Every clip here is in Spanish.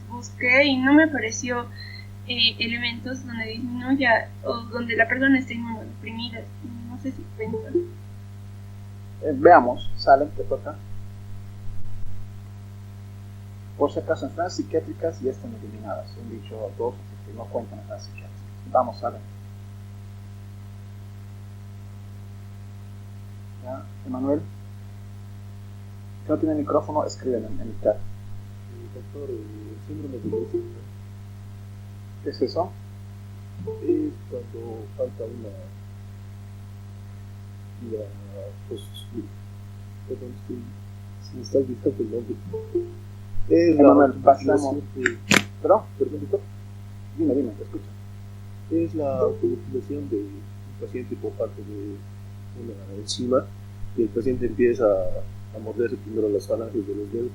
busqué y no me apareció elementos donde disminuya o donde la persona esté inmunodeprimida. No sé si cuentan. Veamos, salen, te toca. Por si acaso, enfermedades psiquiátricas ya están eliminadas. Han dicho dos, así que no cuentan enfermedades psiquiátricas. Vamos, salen. ¿Ya? Emanuel, si no tiene micrófono, escriben en el chat. Doctor, el síndrome de Lesch. ¿Qué es eso? Es cuando falta pues, perdón, si me estás buscando el nombre. Es Emanuel, la pasamos. ¿Pero? Perdón, doctor. Dime, te escucho. Es la automutilación de un paciente por parte de una enzima y el paciente empieza a morderse primero las falanges de los dedos,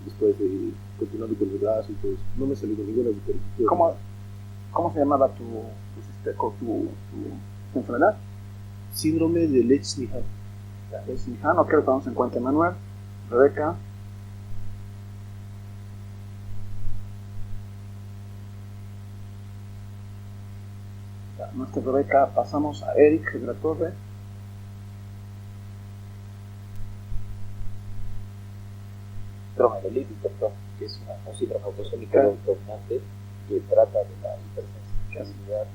después de continuando con el brazo y todo eso. No me ha salido ninguna diferencia. ¿Cómo se llamaba tu enfermedad? Síndrome de Lesch-Nyhan. Lesch-Nyhan, ok, lo tomamos en cuenta, Emanuel. Rebeca. Nuestra Rebeca, pasamos a Eric de la Torre. Dromedaلیtis, doctor, que es un síndrome autosómico dominante que trata de la hipersensibilidad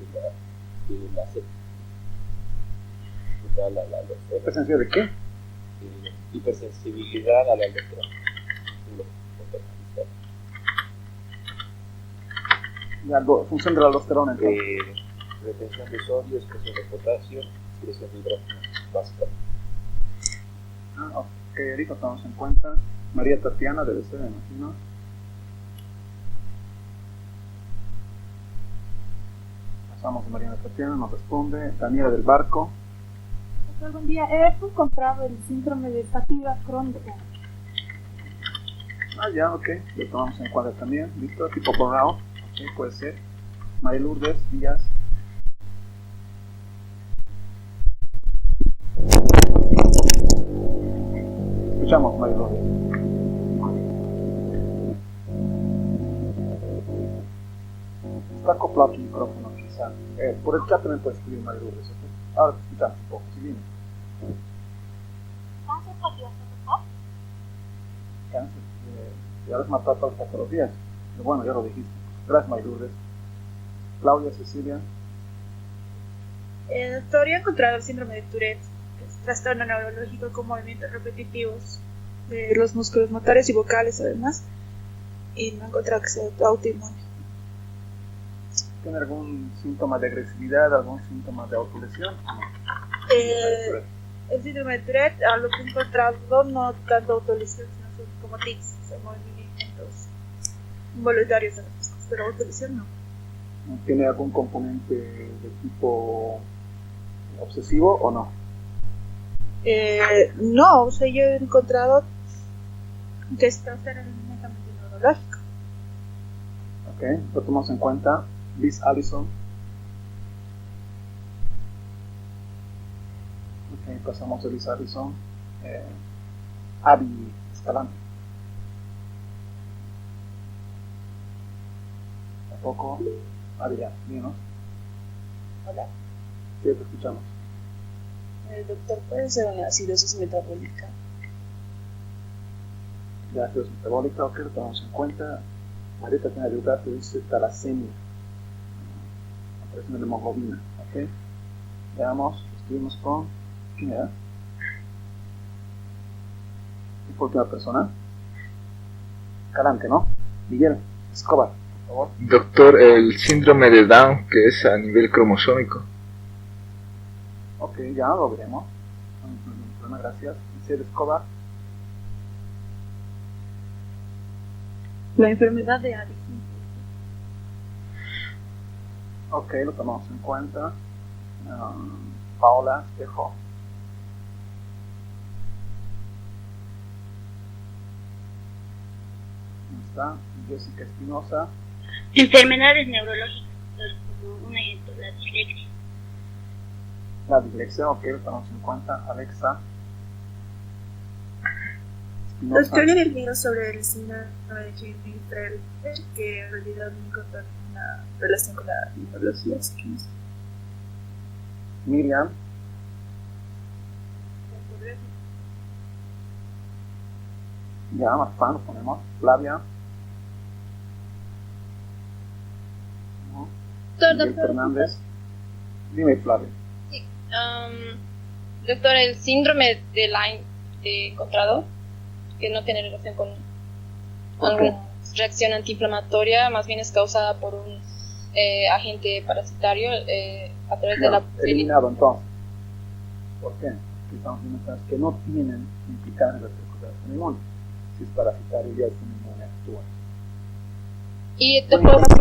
de la sed. ¿Hipersensibilidad de qué? Hipersensibilidad a la aldosterona. La función de la aldosterona, entonces. Retención de sodio, expresión de potasio, expresión de hidrógeno básica. Ok, ahorita tomamos en cuenta. María Tatiana debe ser, me imagino. Pasamos a María Tatiana, nos responde. Daniela del Barco. Doctor, buen día. He encontrado el síndrome de fatiga crónica. Ya, ok. Lo tomamos en cuenta también. Listo, tipo burnout. Ok, puede ser. María Lourdes Díaz. Escuchamos, María Lourdes. Está acoplado tu micrófono, quizá. Por el chat también puedes escribir, María Lourdes. ¿Okay? Ahora te escuchamos un poco, si viene. ¿Cáncer cardíaco, doctor? Cáncer. Ya lo has matado todas las patologías. Pero bueno, ya lo dijiste. Gracias, María Lourdes. Claudia Cecilia. Doctor, he encontrado el síndrome de Tourette, que es trastorno neurológico con movimientos repetitivos de los músculos motores y vocales además, y no he encontrado que sea autoinmune. ¿Tiene algún síntoma de agresividad, algún síntoma de autolesión? El síndrome de Tourette, a lo que he encontrado, no tanto autolesión, sino son como tics, son movimientos involuntarios de los músculos, pero autolesión no. ¿Tiene algún componente de tipo obsesivo o no? No, o sea, yo he encontrado que es trastorno netamente neurológico. Ok, lo tomamos en cuenta. Liz Allison. Ok, pasamos a Liz Allison. Abby Escalante. Tampoco. Adrián, ¿no? Hola. Sí, te escuchamos. Doctor, ¿puede ser una acidosis metabólica? La acidosis metabólica, ok, lo tomamos en cuenta. Marieta tiene ayuda, te dice talasemia. Presión de hemoglobina, ok. Veamos, estuvimos con. ¿Quién era? ¿Y por qué la persona? Calante, ¿no? Miguel Escobar, por favor. Doctor, el síndrome de Down, que es a nivel cromosómico. Ok, ya lo veremos. Bueno, gracias. Miguel Escobar. La enfermedad de Addison. Ok, lo tomamos en cuenta. Paola Espejo. Está Jessica Espinosa. Enfermedades neurológicas, como un ejemplo, la dislexia. La dislexia, ok, lo tomamos en cuenta. Alexa. Doctor, yo había leído sobre el síndrome de Klinefelter, que en realidad no encontró ninguna relación con la inmunología. Miriam. Ya, más fan lo ponemos. Flavia. No. Miguel Fernández. Dime, Flavia. Sí. Doctor, el síndrome de Lyme encontrado, que no tiene relación con alguna reacción antiinflamatoria, más bien es causada por un agente parasitario a través de la eliminado entonces. ¿Por qué? Porque estamos viendo cosas que no tienen implicadas en la circulación inmune. Si es parasitario, ya el sistema inmune actúa. Y te puedo hacer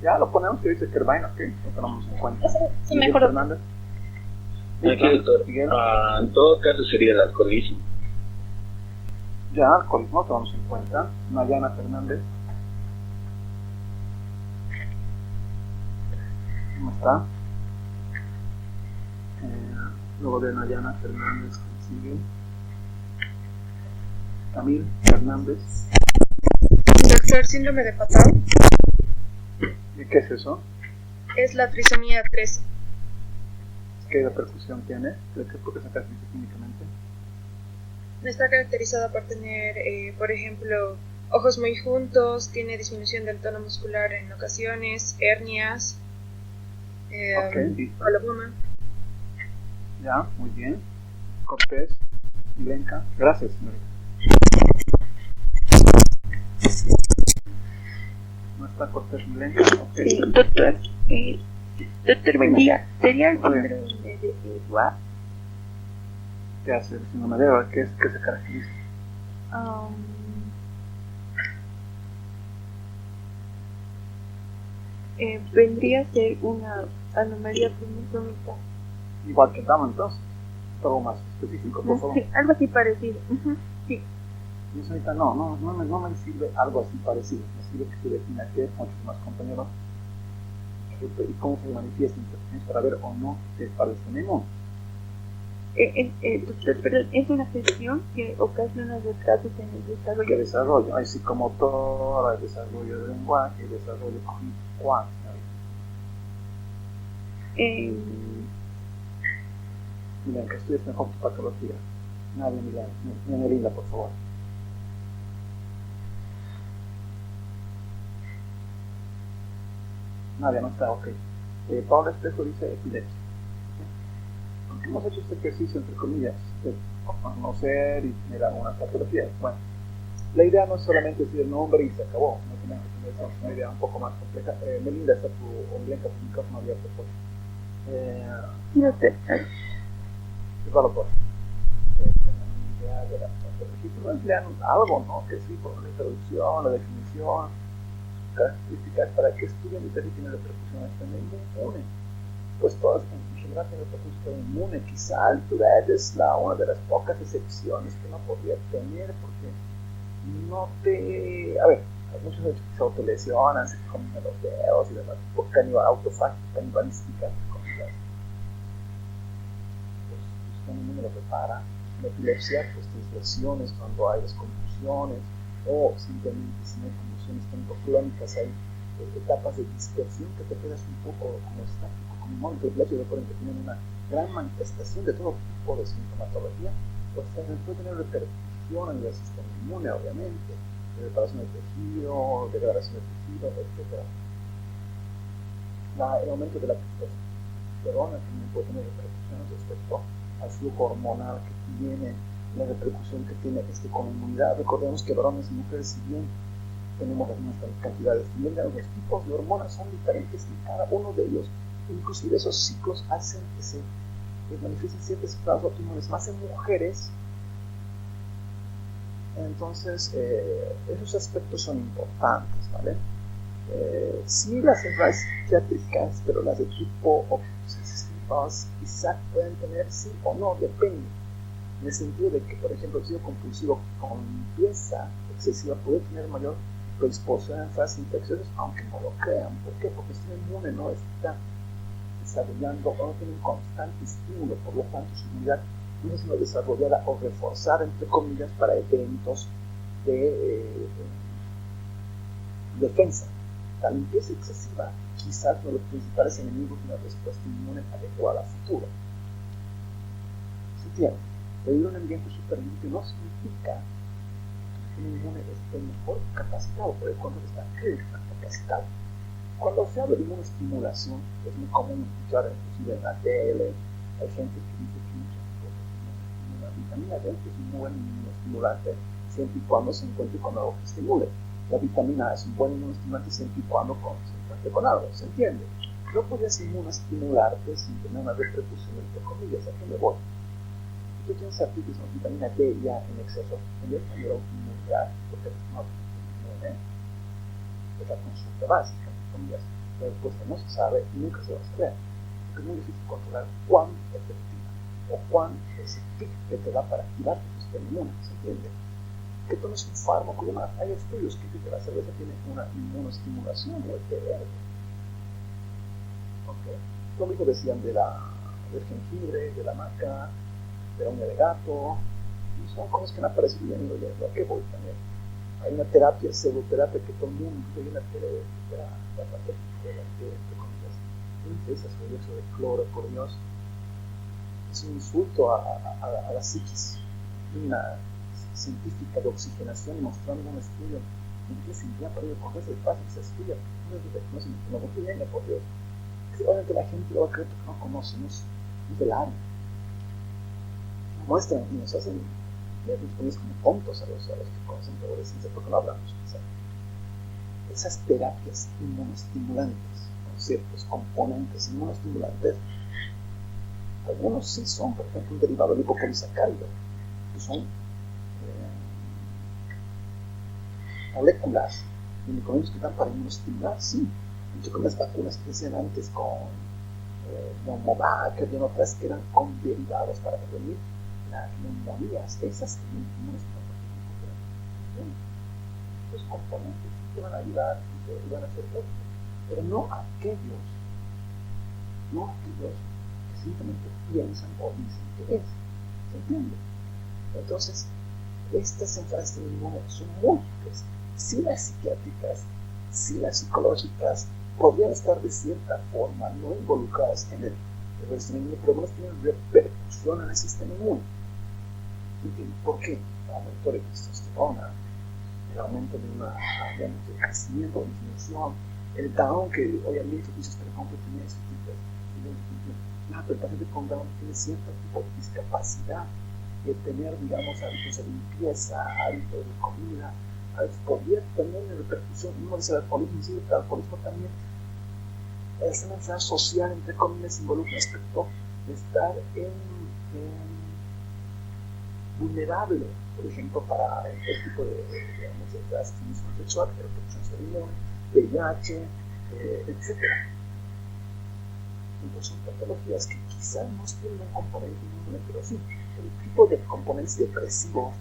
ya lo ponemos que dice Kervain, ok, lo tenemos en cuenta. Sí, mejor. Fernández. Aquí, doctor. En todo caso sería el alcoholismo. Ya, alcoholismo lo tomamos en cuenta. Nayana Fernández. ¿Cómo está? Luego de Nayana Fernández sigue Camil Fernández. Doctor, síndrome de Patau. ¿Y qué es eso? Es la trisomía 13. ¿Qué repercusión tiene? ¿Por qué se caracteriza clínicamente? Está caracterizada por tener, por ejemplo, ojos muy juntos, tiene disminución del tono muscular en ocasiones, hernias, coloboma. Ya, muy bien. Cortés, Milenka. Gracias, señorita. ¿No está Cortés Milenka? Okay. Sí, doctor. Doctor, buen día. ¿Sería el síndrome de Edouard? ¿Qué hace el síndrome de Edouard? ¿Qué se caracteriza? Vendría a ser una anomalía cromosómica. Igual que Down, entonces. Algo más específico, por favor. Sí, algo así parecido. Sí. Yo ahorita no me sirve algo así parecido. Me sirve que se defina qué, muchos más compañeros, y cómo se manifiesta infecciones para ver o no qué padecemos. Doctor, perdón, es una afección que ocasiona retrasos en el desarrollo. ¿Qué desarrollo? Hay psicomotor, hay desarrollo de lenguaje, hay desarrollo cognitivo. Miren, que estudies mejor tu patología. Nadie, Milan, me linda, por favor. Nadia no está, ok. Paula Espejo dice epilepsia. Porque hemos hecho este ejercicio, entre comillas, de conocer y generar una patología. Bueno, la idea no es solamente decir el nombre y se acabó. No tenemos que tener una idea un poco más compleja. Melinda, está tu omblenca, tu micrófono abierto, por No sé. Igual por de la patología, emplean algo, ¿no? Que sí, por la introducción, la definición, características para que estudien y ver si tiene repercusión al sistema inmune. Pues todas en general tienen repercusión inmune. Quizá el Tourette es una de las pocas excepciones que no podría tener, porque no te. A ver, hay muchos hechos que se autolesionan, se comen los dedos y demás, por canibalística, comillas. Pues el sistema inmune lo prepara. La epilepsia, pues tienes lesiones cuando hay descomposiciones, o simplemente si no hay conmociones tanto clónicas, hay etapas de dispersión que te quedas un poco como estático, como inmóvil. La epilepsia, recuerden que tienen una gran manifestación de todo tipo de sintomatología, pues también puede tener repercusión en el sistema inmune, obviamente, de reparación del tejido, degradación del tejido, etc. El aumento de la testosterona también puede tener repercusiones respecto al flujo hormonal que tiene, la repercusión que tiene con la inmunidad. Recordemos que varones y mujeres, si bien tenemos las mismas cantidades, los tipos de hormonas son diferentes y cada uno de ellos, inclusive esos ciclos hacen que se manifiesten ciertos estados óptimos más en mujeres. Entonces, esos aspectos son importantes, ¿vale? Sí, las enfermedades psiquiátricas, pero las de tipo obsesivas quizás pueden tener sí o no, depende. En el sentido de que, por ejemplo, el obsesivo compulsivo con limpieza excesiva puede tener mayor predisposición a enfermedades infecciosas, aunque no lo crean. ¿Por qué? Porque el sistema inmune no está desarrollando o no tiene un constante estímulo, por lo tanto su inmunidad no sino desarrollada o reforzada, entre comillas, para eventos de defensa. La limpieza excesiva quizás uno de los principales enemigos de una respuesta inmune adecuada a futuro. ¿Se entiende? Vivir un ambiente súper limpio no significa que un inmune esté mejor capacitado, por el contrario está capacitado. Cuando se habla de inmunoestimulación, es muy común escuchar inclusive en la tele, hay gente que dice que muchas cosas, la vitamina D es un buen inmunoestimulante siempre y cuando se encuentre con algo que estimule. La vitamina A es un buen inmunoestimulante siempre y cuando se encuentre con algo, ¿se entiende? No podrías inmunoestimularte sin tener una repercusión, entre comillas, ¿a qué me voy? Si tú tienes artritis con vitamina D ya en exceso, tendrías que cambiar autoinmunidad, porque no es la consulta básica, entre comillas. La respuesta no se sabe y nunca se va a saber, porque es muy difícil controlar cuán efectiva o cuán es el pic que te da para activar tu sistema inmune, ¿se entiende? Que tomes un fármaco y demás. Hay estudios que dicen que la cerveza tiene una inmunoestimulación o el té verde. ¿Okay? Lo mismo decían del jengibre, de la maca, de la uña de gato, y son cosas que han aparecido y han ido yendo. ¿A qué voy también? Hay una terapia, pseudoterapia, que todo el mundo, hay una terapia patética, entre comillas, esas con dióxido de cloro, por Dios, es un insulto a la psiquis. Una científica de oxigenación mostrando un estudio en que se envía para ir a cogerse de fácil, se estudia, no viene, por Dios. Obviamente la gente lo va a creer porque no conoce, no es del área. Muestran y nos hacen ver como tontos a los que conocen todo de ciencia porque no hablamos. O sea, esas terapias inmunoestimulantes, con ciertos componentes inmunoestimulantes, algunos sí son, por ejemplo, un derivado del lipopolisacárido, que son moléculas y microorganismos que dan para inmunoestimular, sí. Mucho con las vacunas que decían antes con Pneumovac y otras que eran con derivados para prevenir las neumonías, esas que los componentes te van a ayudar y te van a hacer esto, pero no aquellos que simplemente piensan o dicen que es. ¿Se entiende? Entonces, estas enfermedades inmunes son múltiples. Si las psiquiátricas, si las psicológicas podrían estar de cierta forma no involucradas en el sistema inmune, pero no tienen repercusión en el sistema inmune. ¿Por qué? El aumento de testosterona, el aumento de crecimiento o disminución, el Down, que hoy hay muchos dices, pero ¿cómo tiene ese tipo de pero el paciente con Down tiene cierto tipo de discapacidad de tener, digamos, hábitos de limpieza, hábitos de comida, podría tener una repercusión, no es el alcoholismo, sí, el alcoholismo también es una enfermedad social, entre comillas, involucra aspecto de estar vulnerable, por ejemplo, para este tipo de, digamos, de transmisión sexual, de reproducción sexual, VIH, etc. Entonces son patologías que quizás no tienen un componente inmune, pero sí, el tipo de componentes depresivos,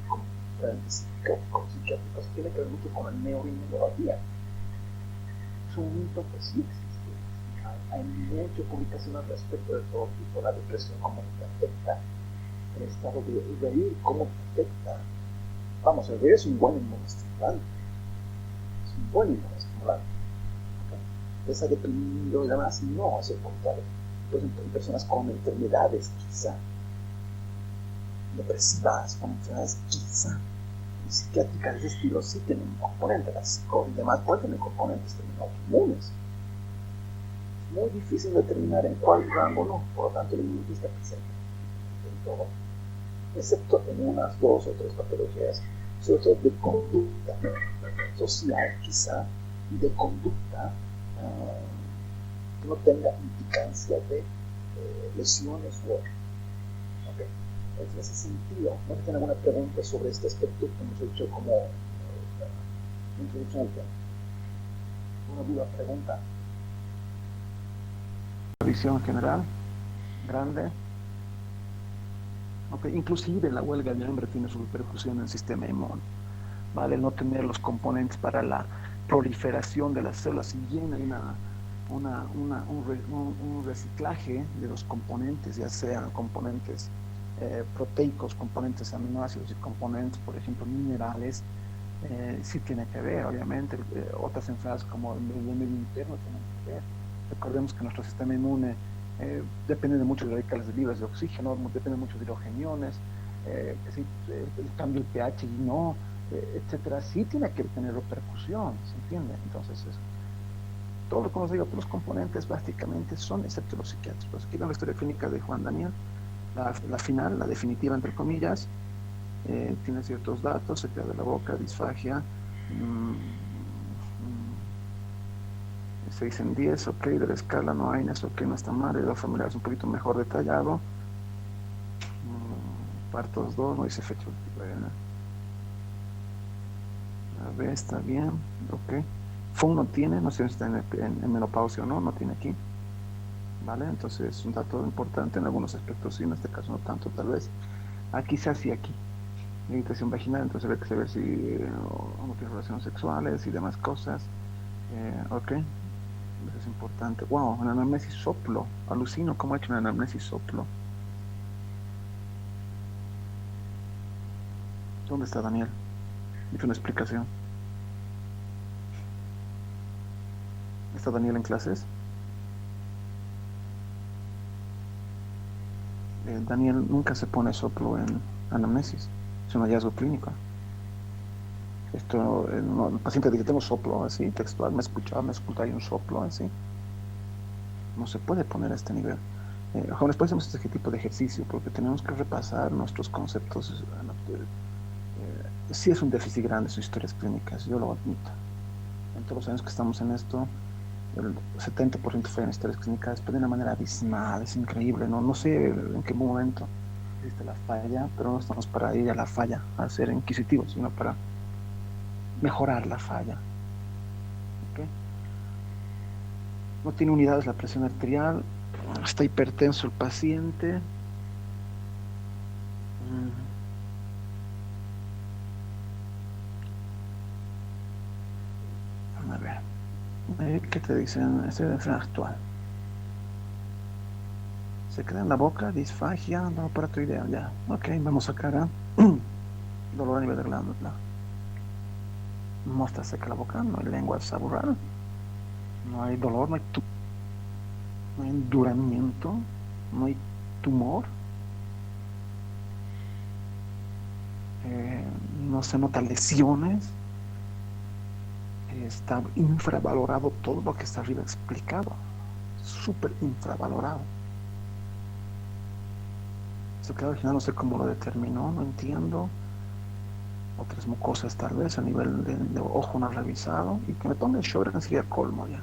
psiquiátricos, tiene que ver mucho con la neuroinmunología. Es un mito que sí existe. Hay mucha publicación al respecto de todo tipo, la depresión, cómo te afecta, el estado de reír, cómo te afecta. Vamos, el reír es un buen inmunoestimulante. Es un buen inmunoestimulante. ¿Okay? Esa deprimido y demás, no, es el contrario. Por ejemplo, en personas con enfermedades, quizá, depresivas, con enfermedades, quizá, psiquiátricas de ese estilo, sí tienen un componente, las psicólogos y demás pueden tener componentes también autoinmunes. Es muy difícil determinar en cuál rango no, por lo tanto el inmunitario está presente en todo, excepto en unas, dos o tres patologías, sobre todo de conducta social quizá, y de conducta que no tenga implicancia de lesiones u otras. Okay. En ese sentido, no tienen alguna pregunta sobre este aspecto que hemos hecho como introducción al tema. ¿Una duda, pregunta? Visión general, grande. Okay. Inclusive la huelga de hambre tiene su repercusión en el sistema inmune. ¿Vale? No tener los componentes para la proliferación de las células, si bien hay un reciclaje de los componentes, ya sean componentes proteicos, componentes aminoácidos y componentes, por ejemplo, minerales, sí tiene que ver, obviamente. Otras enfermedades como el medio interno tienen que ver. Recordemos que nuestro sistema inmune depende de muchos radicales libres de oxígeno, depende mucho de hidrogeniones, el cambio del pH y no, etcétera, sí tiene que tener repercusión, ¿se entiende? Entonces, todo lo que nos digo, todos los componentes básicamente son, excepto los psiquiátricos. Aquí la historia clínica de Juan Daniel, la final, la definitiva entre comillas, tiene ciertos datos, se queda de la boca, disfagia, 6 en 10, ok, de la escala no hay, ok, no está mal, el familiar es un poquito mejor detallado, partos 2, no dice fecha, a ver, está bien, ok. FUN no tiene, no sé si está en menopausia o no, no tiene aquí, ¿vale? Entonces es un dato importante en algunos aspectos, sí, en este caso no tanto, tal vez. Aquí se hace aquí, irritación vaginal, entonces hay que saber si no tiene relaciones sexuales y demás cosas, ok, eso es importante. Wow, una anamnesis soplo, alucino cómo ha hecho una anamnesis soplo. ¿Dónde está Daniel? Hizo una explicación. ¿Está Daniel en clases? Daniel nunca se pone soplo en anamnesis, es un hallazgo clínico. Esto, el paciente dice, tengo soplo así, textual, me escucha, hay un soplo así. No se puede poner a este nivel. Jóvenes, pues hacemos este tipo de ejercicio porque tenemos que repasar nuestros conceptos. Sí es un déficit grande sus historias clínicas, yo lo admito. En todos los años que estamos en esto, el 70% fue en historias clínicas, pero de una manera abismal, es increíble, no sé en qué momento existe la falla, pero no estamos para ir a la falla, a ser inquisitivos, sino para mejorar la falla. ¿Okay? No tiene unidades la presión arterial, está hipertenso el paciente. A ver, ¿qué te dicen? Esta es la enfermedad actual. Se queda en la boca, disfagia, no paratoidea, ya. Ok, vamos a sacar dolor a nivel de glándula. Muestra seca la boca, no hay lengua saboral, no hay dolor, no hay enduramiento, no hay tumor, no se notan lesiones. Está infravalorado todo lo que está arriba explicado, súper infravalorado. Eso que al final no sé cómo lo determinó, no entiendo. Otras mucosas tal vez a nivel de ojo no revisado, y que me tome el Sjögren sería colmo ya.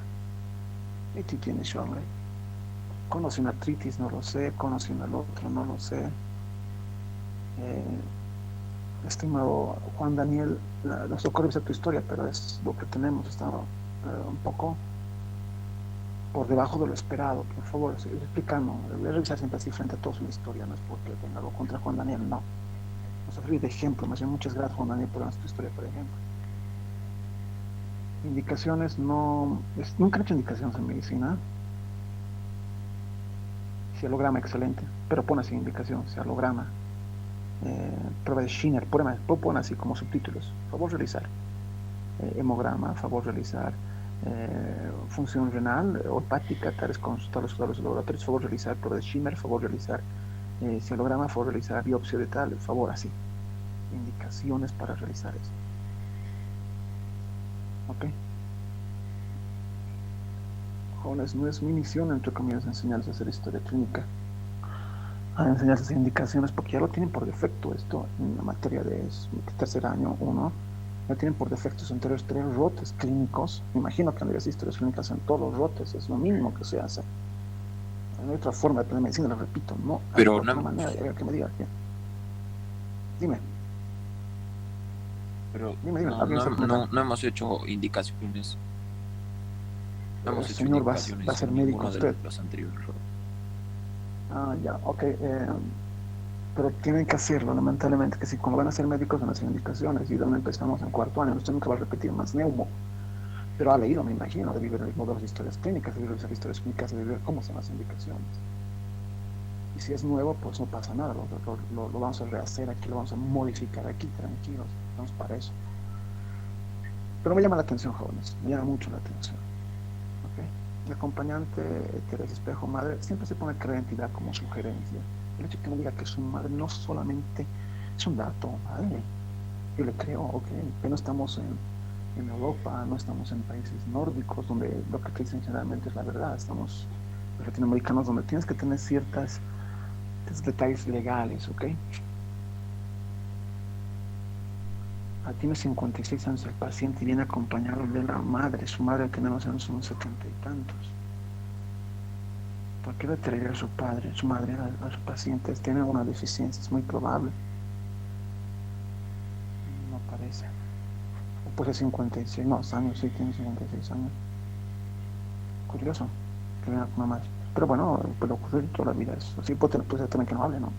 Y tú tienes Sjögren. Conoce una artritis, no lo sé, conoce el otro, no lo sé. Estimado Juan Daniel, nos tocó revisar tu historia, pero es lo que tenemos, está un poco por debajo de lo esperado. Por favor, explícanos, voy a revisar siempre así frente a todos su historia, no es porque tenga algo contra Juan Daniel, no. Vamos a servir de ejemplo, más bien muchas gracias Juan Daniel por nuestra historia, por ejemplo. Indicaciones, nunca he hecho indicaciones en medicina. Cialograma, excelente, pero pon así indicación, cialograma. Prueba de Schiner, pon así como subtítulos, favor realizar hemograma, favor realizar función renal o hepática, tales consultar los laboratorios, favor realizar prueba de Schiner, favor realizar cialograma, favor realizar biopsia de tal, favor así, indicaciones para realizar eso. Ok, jóvenes, no es mi misión entre comillas enseñarles a hacer historia clínica, a enseñarles indicaciones, porque ya lo tienen por defecto esto en la materia de tercer año 1, ya tienen por defecto son 3 rotes clínicos. Me imagino que en las historias clínicas en todos los rotes es lo mínimo que se hace. No hay otra forma de aprender medicina, lo repito, no pero hay otra no, manera de que me diga que... Dime. Pero dime, no hemos hecho indicaciones. No hemos hecho señor, indicaciones va a ser en médico ninguno usted. de los anteriores. Ah, ya, ok. Pero tienen que hacerlo, lamentablemente, que si cuando van a ser médicos van a hacer indicaciones, y donde empezamos en cuarto año, usted nunca va a repetir más neumo. Pero ha leído, me imagino, debe ver modelos de historias clínicas, debe revisar historias clínicas, debe ver cómo son las indicaciones. Y si es nuevo, pues no pasa nada, lo vamos a rehacer aquí, lo vamos a modificar aquí, tranquilos, estamos para eso. Pero me llama la atención, jóvenes, me llama mucho la atención. ¿Okay? El acompañante Teresa Espejo Madre siempre se pone crear entidad como sugerencia. El hecho de que me diga que su madre no solamente es un dato, ¿vale? Yo le creo, ok, que no estamos en Europa, no estamos en países nórdicos donde lo que te dicen generalmente es la verdad, estamos latinoamericanos donde tienes que tener ciertos detalles legales, ¿ok? Tiene 56 años el paciente y viene acompañado de la madre, su madre tiene más o menos unos 70 y tantos. ¿Por qué le traería a su padre, su madre a su paciente? Tiene alguna deficiencia, es muy probable. No parece. O puede 56, no, años, sí, tiene 56 años. Curioso que venga con una madre. Pero bueno, puede ocurrir toda la vida eso. Sí, puede ser también que no hable, ¿no?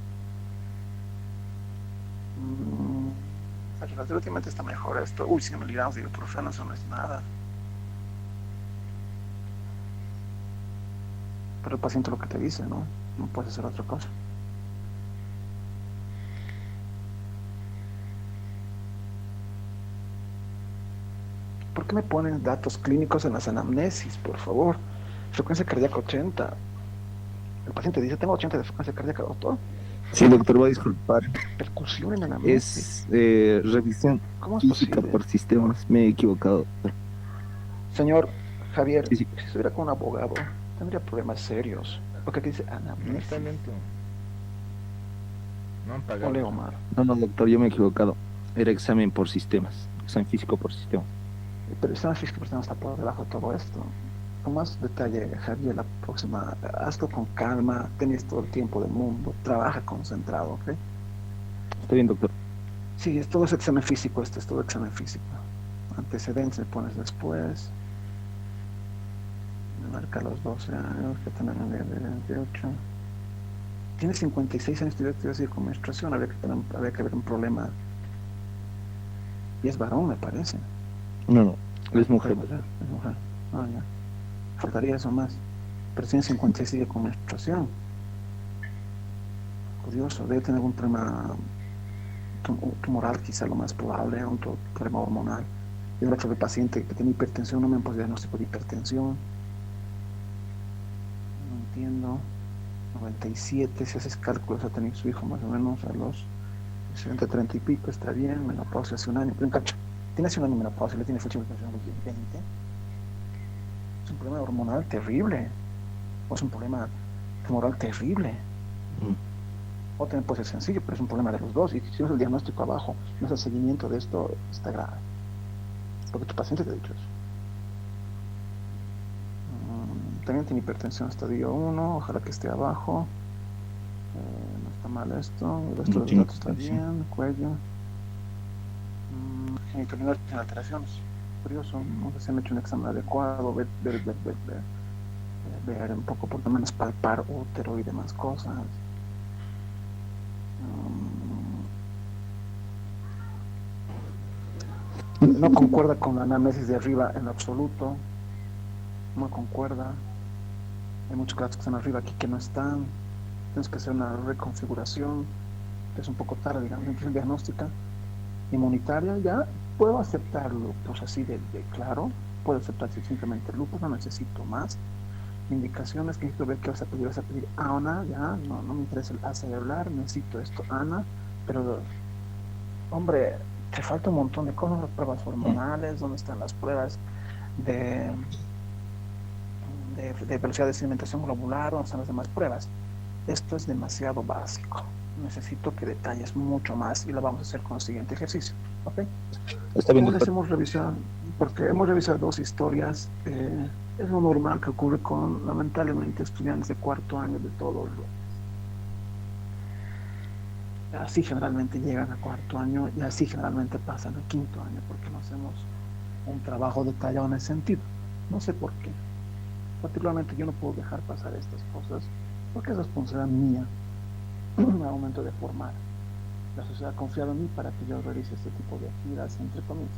Últimamente está mejor esto. Uy, si me olvidamos de ibuprofeno, eso no es nada. Pero el paciente lo que te dice, ¿no? No puedes hacer otra cosa. ¿Por qué me ponen datos clínicos en las anamnesis, por favor? Frecuencia cardíaca 80. El paciente dice, tengo 80 de frecuencia cardíaca, doctor. Sí, doctor, va a disculpar. Percusión en anamnesis. Es revisión física por sistemas. Me he equivocado. Señor Javier, si estuviera con un abogado, tendría problemas serios. Porque aquí dice anamnesis. No han pagado. Ole, Omar. No, doctor, yo me he equivocado. Era examen por sistemas. Examen físico por sistemas. Pero examen físico por sistemas está por debajo de todo esto. Con más detalle, Javier, la próxima, hazlo con calma, tenés todo el tiempo del mundo, trabaja concentrado, ¿ok? Está bien, doctor. Sí, todo es examen físico, esto es todo examen físico. Antecedentes le pones después. Me marca los 12 años, que tienen el de 28. Tiene 56 años, te iba a decir, con menstruación, habría que haber un problema. Y es varón, me parece. No, es mujer. ¿Verdad? Es mujer. Ah, ya. Faltaría eso más. Pero tiene 56 con menstruación. Curioso, debe tener algún problema tumoral, quizá lo más probable, un problema hormonal. Y el otro paciente que tiene hipertensión, no me han puesto diagnóstico de hipertensión. No entiendo. 97, si haces cálculos, ha tenido su hijo más o menos a los 70, 30 y pico, está bien, menopausia hace un año. Tiene hace un año menopausia, le tiene fecha de menstruación a los 20. Es un problema hormonal terrible, o es un problema tumoral terrible. O también puede ser sencillo, pero es un problema de los dos. Y si no es el diagnóstico abajo, no es el seguimiento de esto, está grave. Porque tu paciente te ha dicho eso. También tiene hipertensión estadio 1, ojalá que esté abajo. No está mal esto, el resto de los datos está bien, cuello. Genitourinario sin alteraciones. Curioso, no sé si me he hecho un examen adecuado, ver un poco, por lo menos palpar útero y demás cosas. No concuerda con la anamnesis de arriba en absoluto, no concuerda. Hay muchos casos que están arriba aquí que no están. Tienes que hacer una reconfiguración, es un poco tarde, digamos, en diagnóstica inmunitaria. Ya puedo aceptarlo, pues así de claro, puedo aceptar si simplemente lupus, no necesito más indicaciones. Que necesito ver qué vas a pedir ANA, ya, no me interesa el A cerebral, necesito esto, ANA, pero hombre, te falta un montón de cosas, las pruebas hormonales, dónde están las pruebas de velocidad de sedimentación globular, dónde están las demás pruebas. Esto es demasiado básico, necesito que detalles mucho más y lo vamos a hacer con el siguiente ejercicio, ¿ok? Está bien. Hemos revisado, porque hemos revisado dos historias. Es lo normal que ocurre con, lamentablemente, estudiantes de cuarto año de todos los. Así generalmente llegan a cuarto año y así generalmente pasan a quinto año, porque no hacemos un trabajo detallado en ese sentido. No sé por qué. Particularmente yo no puedo dejar pasar estas cosas porque es responsabilidad mía al momento de formar. La sociedad ha confiado en mí para que yo realice este tipo de actividades, entre comillas.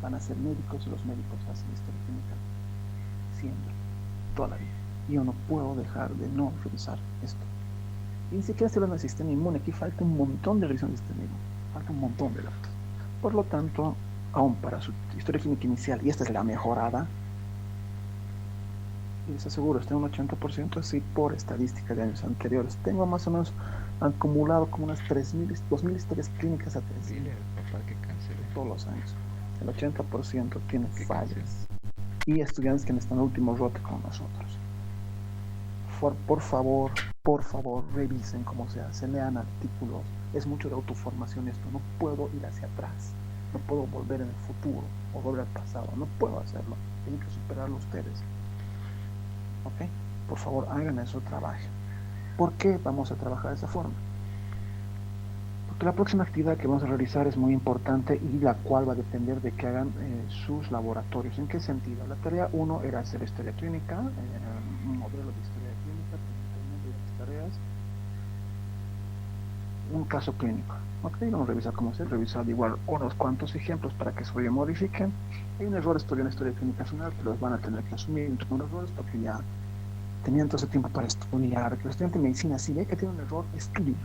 Van a ser médicos y los médicos hacen historia clínica siempre, toda la vida. Y yo no puedo dejar de no revisar esto. Y ni siquiera estoy hablando del sistema inmune, aquí falta un montón de revisión del sistema inmune, falta un montón de datos. Por lo tanto, aún para su historia clínica inicial, y esta es la mejorada, y les aseguro, está en un 80% así por estadística de años anteriores. Tengo más o menos acumulado como unas 2.000 historias clínicas a 3.000 todos los años. El 80% tiene fallas. Y estudiantes que están en el último rote con nosotros. Por favor, revisen cómo se hace, lean artículos. Es mucho de autoformación esto. No puedo ir hacia atrás. No puedo volver en el futuro o volver al pasado. No puedo hacerlo. Tienen que superarlo ustedes. ¿Ok? Por favor, hagan eso, trabajen. ¿Por qué vamos a trabajar de esa forma? Porque la próxima actividad que vamos a realizar es muy importante y la cual va a depender de que hagan sus laboratorios. ¿En qué sentido? La tarea 1 era hacer historia clínica, un modelo de historia clínica, de las tareas, un caso clínico. Ok, vamos a revisar cómo se revisar igual unos cuantos ejemplos para que se modifiquen. Hay un error en la historia clínica final que los van a tener que asumir entre unos errores porque ya tenían todo ese tiempo para estudiar. Que el estudiante de medicina, si ve que tiene un error, escribe.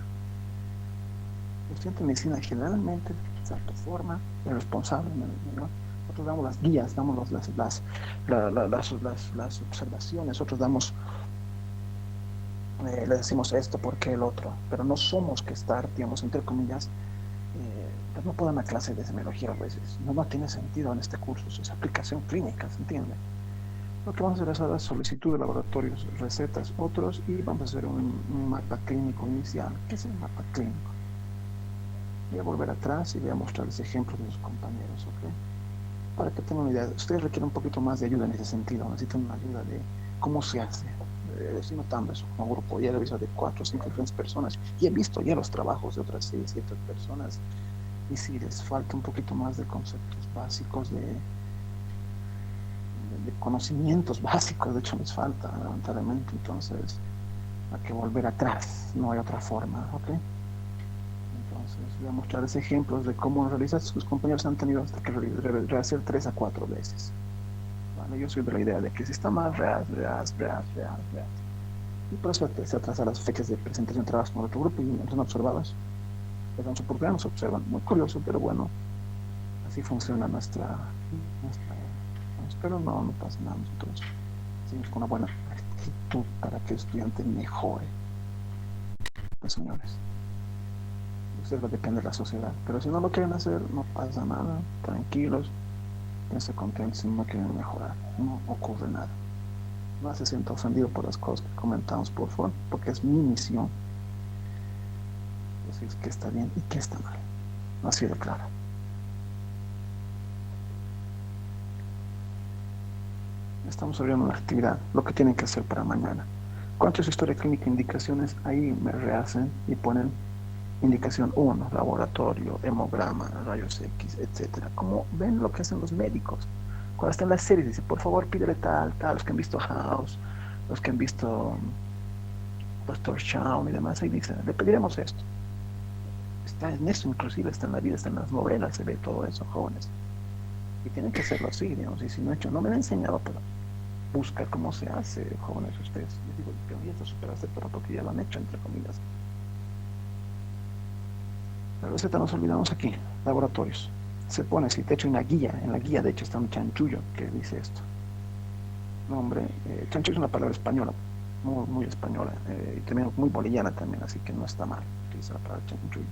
El estudiante de medicina generalmente, de cierta forma, es responsable, ¿no? Nosotros damos las guías, damos las observaciones, nosotros damos, le decimos esto porque el otro, pero no somos que estar, digamos, entre comillas, pues no puedo dar una clase de semiología a veces, no tiene sentido en este curso, es aplicación clínica, ¿se entiende? Lo que vamos a hacer es la solicitud de laboratorios, recetas, otros, y vamos a hacer un mapa clínico inicial. ¿Qué es el mapa clínico? Voy a volver atrás y voy a mostrarles ejemplos de los compañeros, ¿ok? Para que tengan una idea. Ustedes requieren un poquito más de ayuda en ese sentido, necesitan una ayuda de cómo se hace. Estoy notando eso como grupo, ya he revisado de 4 o 5 diferentes personas y he visto ya los trabajos de otras 6, 7 personas y si les falta un poquito más de conceptos básicos, de conocimientos básicos, de hecho les falta lamentablemente, entonces hay que volver atrás, no hay otra forma, ¿ok? Entonces voy a mostrarles ejemplos de cómo realizar. Sus compañeros han tenido hasta que rehacer 3 a 4 veces. ¿Vale? Yo soy de la idea de que si está mal, reas. Y por eso se atrasan las fechas de presentación de trabajos con otro grupo y no son observadas. Les dan su oportunidad, nos observan. Muy curioso, pero bueno, así funciona nuestra pero no pasa nada, nosotros seguimos con una buena actitud para que el estudiante mejore. Pues señores, ustedes va a depender de la sociedad, pero si no lo quieren hacer, no pasa nada, tranquilos, piensen contentos. Si no quieren mejorar, no ocurre nada. No se sienta ofendido por las cosas que comentamos, por favor, porque es mi misión decir qué está bien y qué está mal. Así de claro. Estamos abriendo una actividad, lo que tienen que hacer para mañana. ¿Cuántas historia clínica indicaciones? Ahí me rehacen y ponen indicación 1, laboratorio, hemograma, rayos X, etcétera. Como ven lo que hacen los médicos. Cuando están en las series, dice, por favor, pídele tal, los que han visto House, los que han visto Dr. Shawn y demás, ahí dicen, le pediremos esto. Está en eso, inclusive está en la vida, está en las novelas, se ve todo eso, jóvenes. Y tienen que hacerlo así, digamos, y si no he hecho, no me lo he enseñado, pero busca cómo se hace, jóvenes, ustedes. Les digo, que ya está súper aceptado porque ya lo han hecho, entre comillas. La receta nos olvidamos aquí, laboratorios. Se pone, si te echo una guía, en la guía de hecho está un chanchullo que dice esto. Nombre, chanchullo es una palabra española, muy española, y también muy boliviana también, así que no está mal utilizar la palabra chanchullo.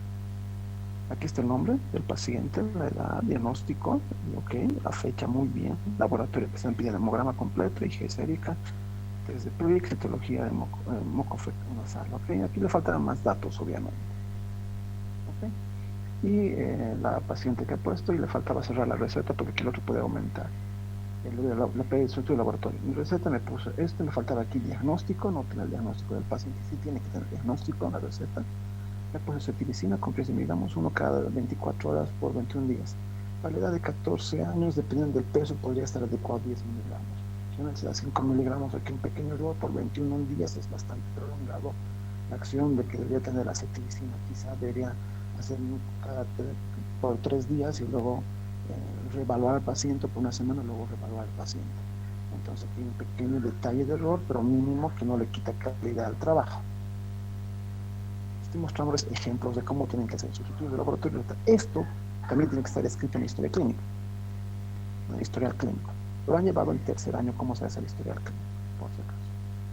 Aquí está el nombre del paciente, la edad, diagnóstico, ok, la fecha muy bien, laboratorio que están pidiendo hemograma completo, IG sérica, test de PRIC, citología de moco nasal, ok, aquí le faltan más datos obviamente, ok, y la paciente que ha puesto y le faltaba cerrar la receta porque aquí el otro puede aumentar, la pedí estructura de laboratorio, mi receta me puso esto, me faltaba aquí diagnóstico, no tiene el diagnóstico del paciente, sí tiene que tener diagnóstico en la receta. Le puse cetiricina con 15 miligramos, uno cada 24 horas por 21 días. Para la edad de 14 años, dependiendo del peso, podría estar adecuado a 10 miligramos. Si uno se da 5 miligramos, aquí un pequeño error por 21 días es bastante prolongado. La acción de que debería tener la cetiricina, quizá debería hacer por 3 días y luego reevaluar al paciente por una semana, luego reevaluar al paciente. Entonces aquí un pequeño detalle de error, pero mínimo que no le quita calidad al trabajo. Estoy mostrándoles ejemplos de cómo tienen que hacer sus estudios de laboratorio. Esto también tiene que estar escrito en la historia clínica, en el historial clínico. Lo han llevado en tercer año cómo se hace el historial clínico, por si acaso.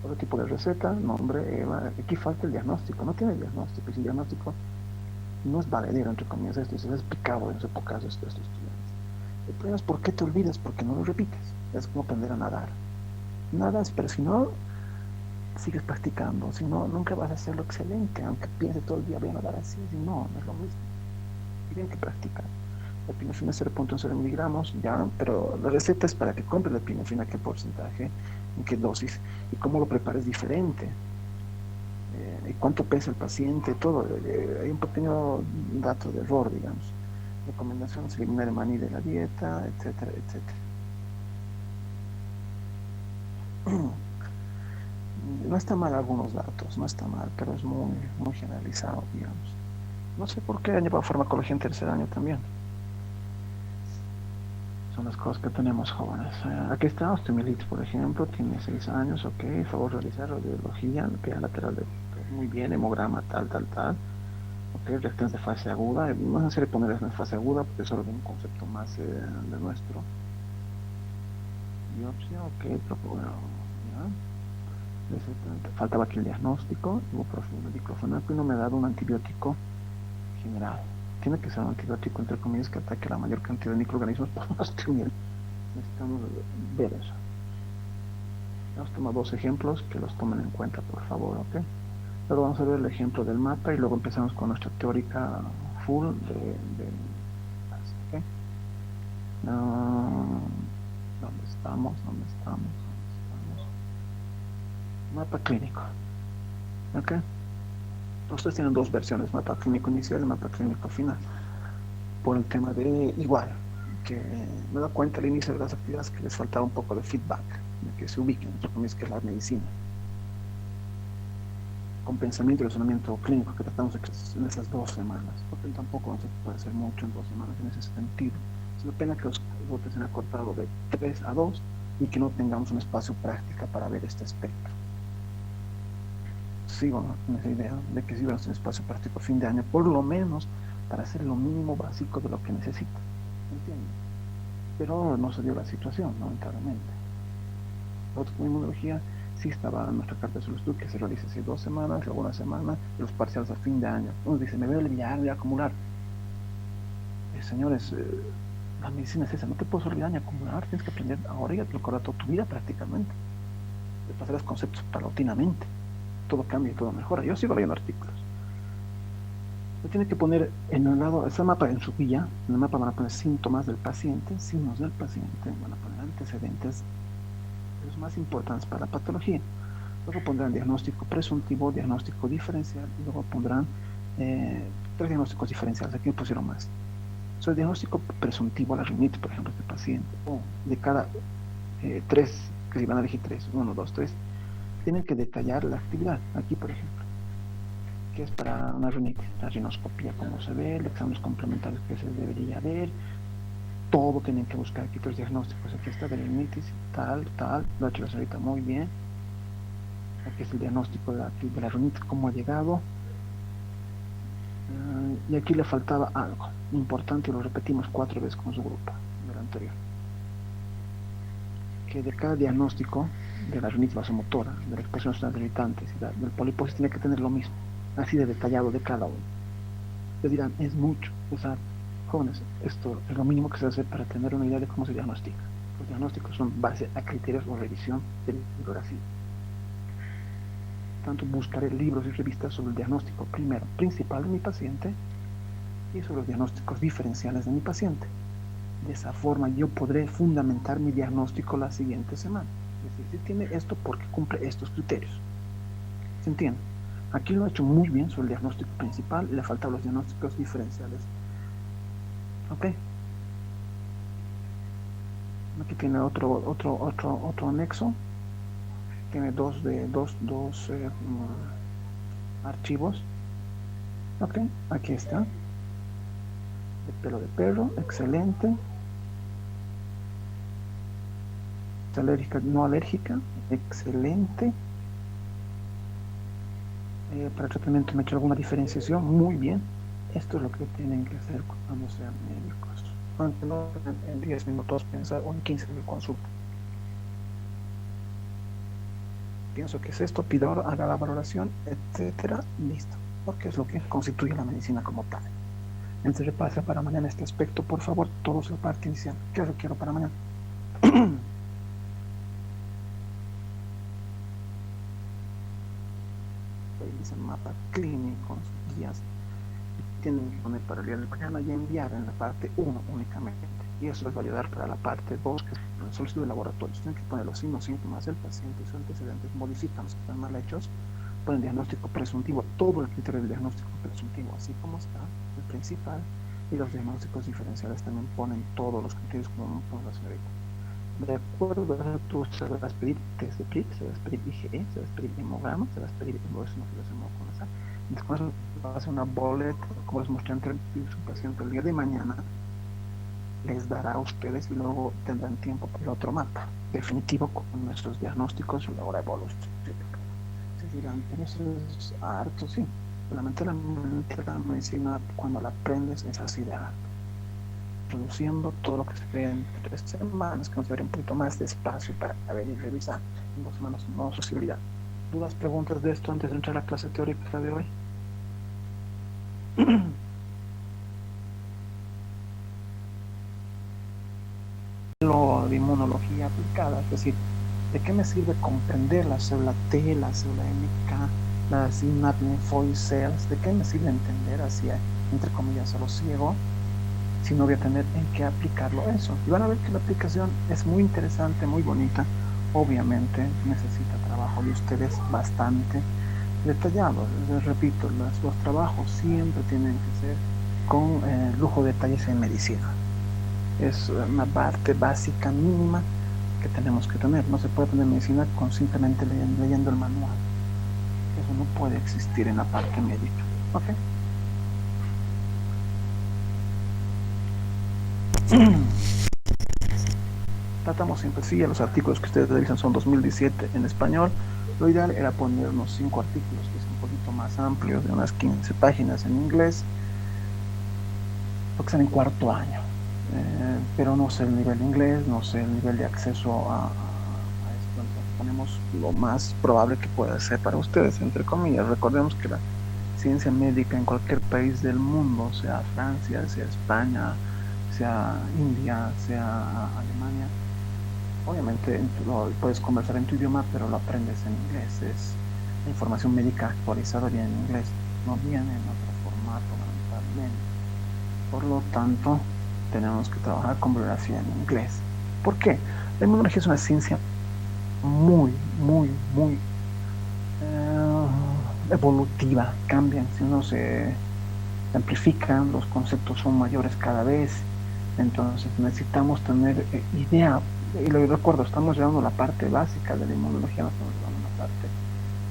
Otro tipo de receta, nombre, aquí falta el diagnóstico, no tiene diagnóstico, y sin diagnóstico no es valedero, entre comillas, esto, y se ha explicado en su época a estos estudiantes. El problema es por qué te olvidas, porque no lo repites. Es como aprender a nadar. Nadas, pero si no, sigues practicando, si no, nunca vas a hacerlo excelente, aunque piense todo el día voy a nadar así, si no, no es lo mismo. Tienen que practicar. La epinefrina 0.0 miligramos, ya, pero la receta es para que compres la epinefrina, qué porcentaje, en qué dosis, y cómo lo prepares diferente, y cuánto pesa el paciente, todo. Hay un pequeño dato de error, digamos. Recomendaciones, eliminar el maní de la dieta, etcétera, etcétera. No está mal algunos datos, no está mal, pero es muy, muy generalizado, digamos. No sé por qué han llevado farmacología en tercer año también. Son las cosas que tenemos, jóvenes. Aquí está osteomielitis, por ejemplo, tiene 6 años, ok, favor realizar radiología, pega lateral muy bien, hemograma, tal. Ok, reacciones de fase aguda, no es necesario ponerlas en fase aguda, porque es solo un concepto más de nuestro. Biopsia, ok, bueno, ya. Faltaba aquí el diagnóstico, ibuprofeno, diclofenaco, y no me ha dado un antibiótico general. Tiene que ser un antibiótico, entre comillas, que ataque la mayor cantidad de microorganismos por osteomiel. Necesitamos ver eso. Vamos a tomar 2 ejemplos que los tomen en cuenta, por favor, ¿ok? Luego vamos a ver el ejemplo del mapa y luego empezamos con nuestra teórica full ¿ok? ¿Dónde estamos? Mapa clínico, ¿ok? Ustedes tienen 2 versiones, mapa clínico inicial y mapa clínico final. Por el tema de igual, que me da cuenta al inicio de las actividades que les faltaba un poco de feedback, de que se ubiquen, entre comillas, que es la medicina. Con pensamiento y razonamiento clínico que tratamos en esas 2 semanas, porque tampoco no se puede hacer mucho en 2 semanas en ese sentido. Es una pena que los botes se han acortado de 3 a 2 y que no tengamos un espacio práctico para ver este espectro. Sigo con esa idea de que si hubiéramos un espacio práctico a fin de año, por lo menos para hacer lo mínimo básico de lo que necesita, ¿entiendes? Pero no se dio la situación, lamentablemente. La otra inmunología sí estaba en nuestra carta de solicitud que se realiza hace 2 semanas, luego 1 semana, y los parciales a fin de año. Uno dice, me voy a olvidar, voy a acumular. Señores, la medicina es esa, no te puedes olvidar ni acumular, tienes que aprender ahora y recordar toda tu vida prácticamente. De pasar los conceptos paulatinamente. Todo cambia y todo mejora. Yo sigo leyendo artículos. Se tiene que poner en el lado, ese mapa en su guía, en el mapa van a poner síntomas del paciente, signos del paciente, van a poner antecedentes, los más importantes para la patología. Luego pondrán diagnóstico presuntivo, diagnóstico diferencial, y luego pondrán 3 diagnósticos diferenciales. Aquí me pusieron más. Sobre el diagnóstico presuntivo, la rinitis, por ejemplo, este paciente, o de cada 3, que si van a elegir 3, 1, 2, 3, tienen que detallar la actividad. Aquí, por ejemplo, que es para una rinitis, la rinoscopía, cómo se ve, los exámenes complementarios que se debería ver, todo tienen que buscar aquí 3 diagnósticos. Aquí está de rinitis, tal, lo ha hecho la señorita muy bien. Aquí es el diagnóstico de la rinitis, cómo ha llegado. Y aquí le faltaba algo importante y lo repetimos 4 veces con su grupo del anterior, que de cada diagnóstico de la rinitis vasomotora, de las expresiones irritantes y del poliposis tiene que tener lo mismo, así de detallado de cada uno. Les dirán, es mucho. O sea, jóvenes, esto es lo mínimo que se hace para tener una idea de cómo se diagnostica. Los diagnósticos son base a criterios o revisión de la bibliografía. Tanto buscaré libros y revistas sobre el diagnóstico primero principal de mi paciente y sobre los diagnósticos diferenciales de mi paciente. De esa forma yo podré fundamentar mi diagnóstico la siguiente semana. Es decir, si tiene esto porque cumple estos criterios. ¿Se entiende? Aquí lo ha hecho muy bien sobre el diagnóstico principal y le faltan los diagnósticos diferenciales. ¿Ok? Aquí tiene otro anexo. Tiene dos archivos. Ok, aquí está. De pelo de perro, excelente. ¿Es alérgica? No alérgica, excelente. para el tratamiento me he hecho alguna diferenciación, muy bien. Esto es lo que tienen que hacer cuando sean médicos. Aunque no en 10 minutos pensar o en 15 de consulta. Pienso que es esto, pido, haga la valoración, etcétera, listo. Porque es lo que constituye la medicina como tal. Entonces repasa para mañana este aspecto, por favor, todos la parte inicial. ¿Qué requiero para mañana? Revisen mapa clínico, guías. Tienen que poner para el día de mañana y enviar en la parte 1 únicamente. Y eso les va a ayudar para la parte 2, que es el solicitud de laboratorios. Tienen que poner los signos, síntomas del paciente y sus antecedentes, modifican los que están mal hechos, ponen diagnóstico presuntivo, todo el criterio del diagnóstico presuntivo, así como está el principal, y los diagnósticos diferenciales también ponen todos los criterios como pone la señorita. De acuerdo a tú se vas a pedir test de PRIT, se vas a pedir IgE, se vas a pedir hemograma, se vas a pedir hemoglobinucleación con esa. Entonces con eso va a hacer una bullet, como les mostré antes, su paciente el día de mañana les dará a ustedes y luego tendrán tiempo para el otro mapa definitivo con nuestros diagnósticos y la hora evolución. Se dirán, pero eso es harto, sí. Lamentablemente la medicina, cuando la aprendes, es así de harto. Produciendo todo lo que se cree en 3 semanas, que nos llevaría un poquito más de espacio para ver y revisar. En 2 semanas no es posibilidad. ¿Dudas, preguntas de esto antes de entrar a la clase teórica de hoy? Lo de inmunología aplicada, es decir, ¿de qué me sirve comprender la célula T, la célula NK, las innate lymphoid cells? ¿De qué me sirve entender hacia, entre comillas, a lo ciego, si no voy a tener en qué aplicarlo eso? Y van a ver que la aplicación es muy interesante, muy bonita. Obviamente necesita trabajo de ustedes bastante detallado. Les repito, los trabajos siempre tienen que ser con lujo de detalles en medicina. Es una parte básica mínima que tenemos que tener. No se puede tener medicina con simplemente leyendo el manual. Eso no puede existir en la parte médica. ¿Ok? Tratamos siempre, sí, los artículos que ustedes realizan son 2017 en español. Lo ideal era poner unos 5 artículos que son un poquito más amplios, de unas 15 páginas en inglés, porque están en 4º año. Pero no sé el nivel de inglés, no sé el nivel de acceso a esto. Entonces ponemos lo más probable que pueda ser para ustedes, entre comillas. Recordemos que la ciencia médica en cualquier país del mundo, sea Francia, sea España, sea India, sea Alemania, obviamente lo puedes conversar en tu idioma, pero lo aprendes en inglés. Es la información médica actualizada viene en inglés, no viene en otro formato lamentablemente. Por lo tanto, tenemos que trabajar con bibliografía en inglés. ¿Por qué? La inmunología es una ciencia muy evolutiva, cambian, si no se amplifican, los conceptos son mayores cada vez, entonces necesitamos tener idea. Y lo recuerdo, estamos llevando la parte básica de la inmunología, no estamos llevando una parte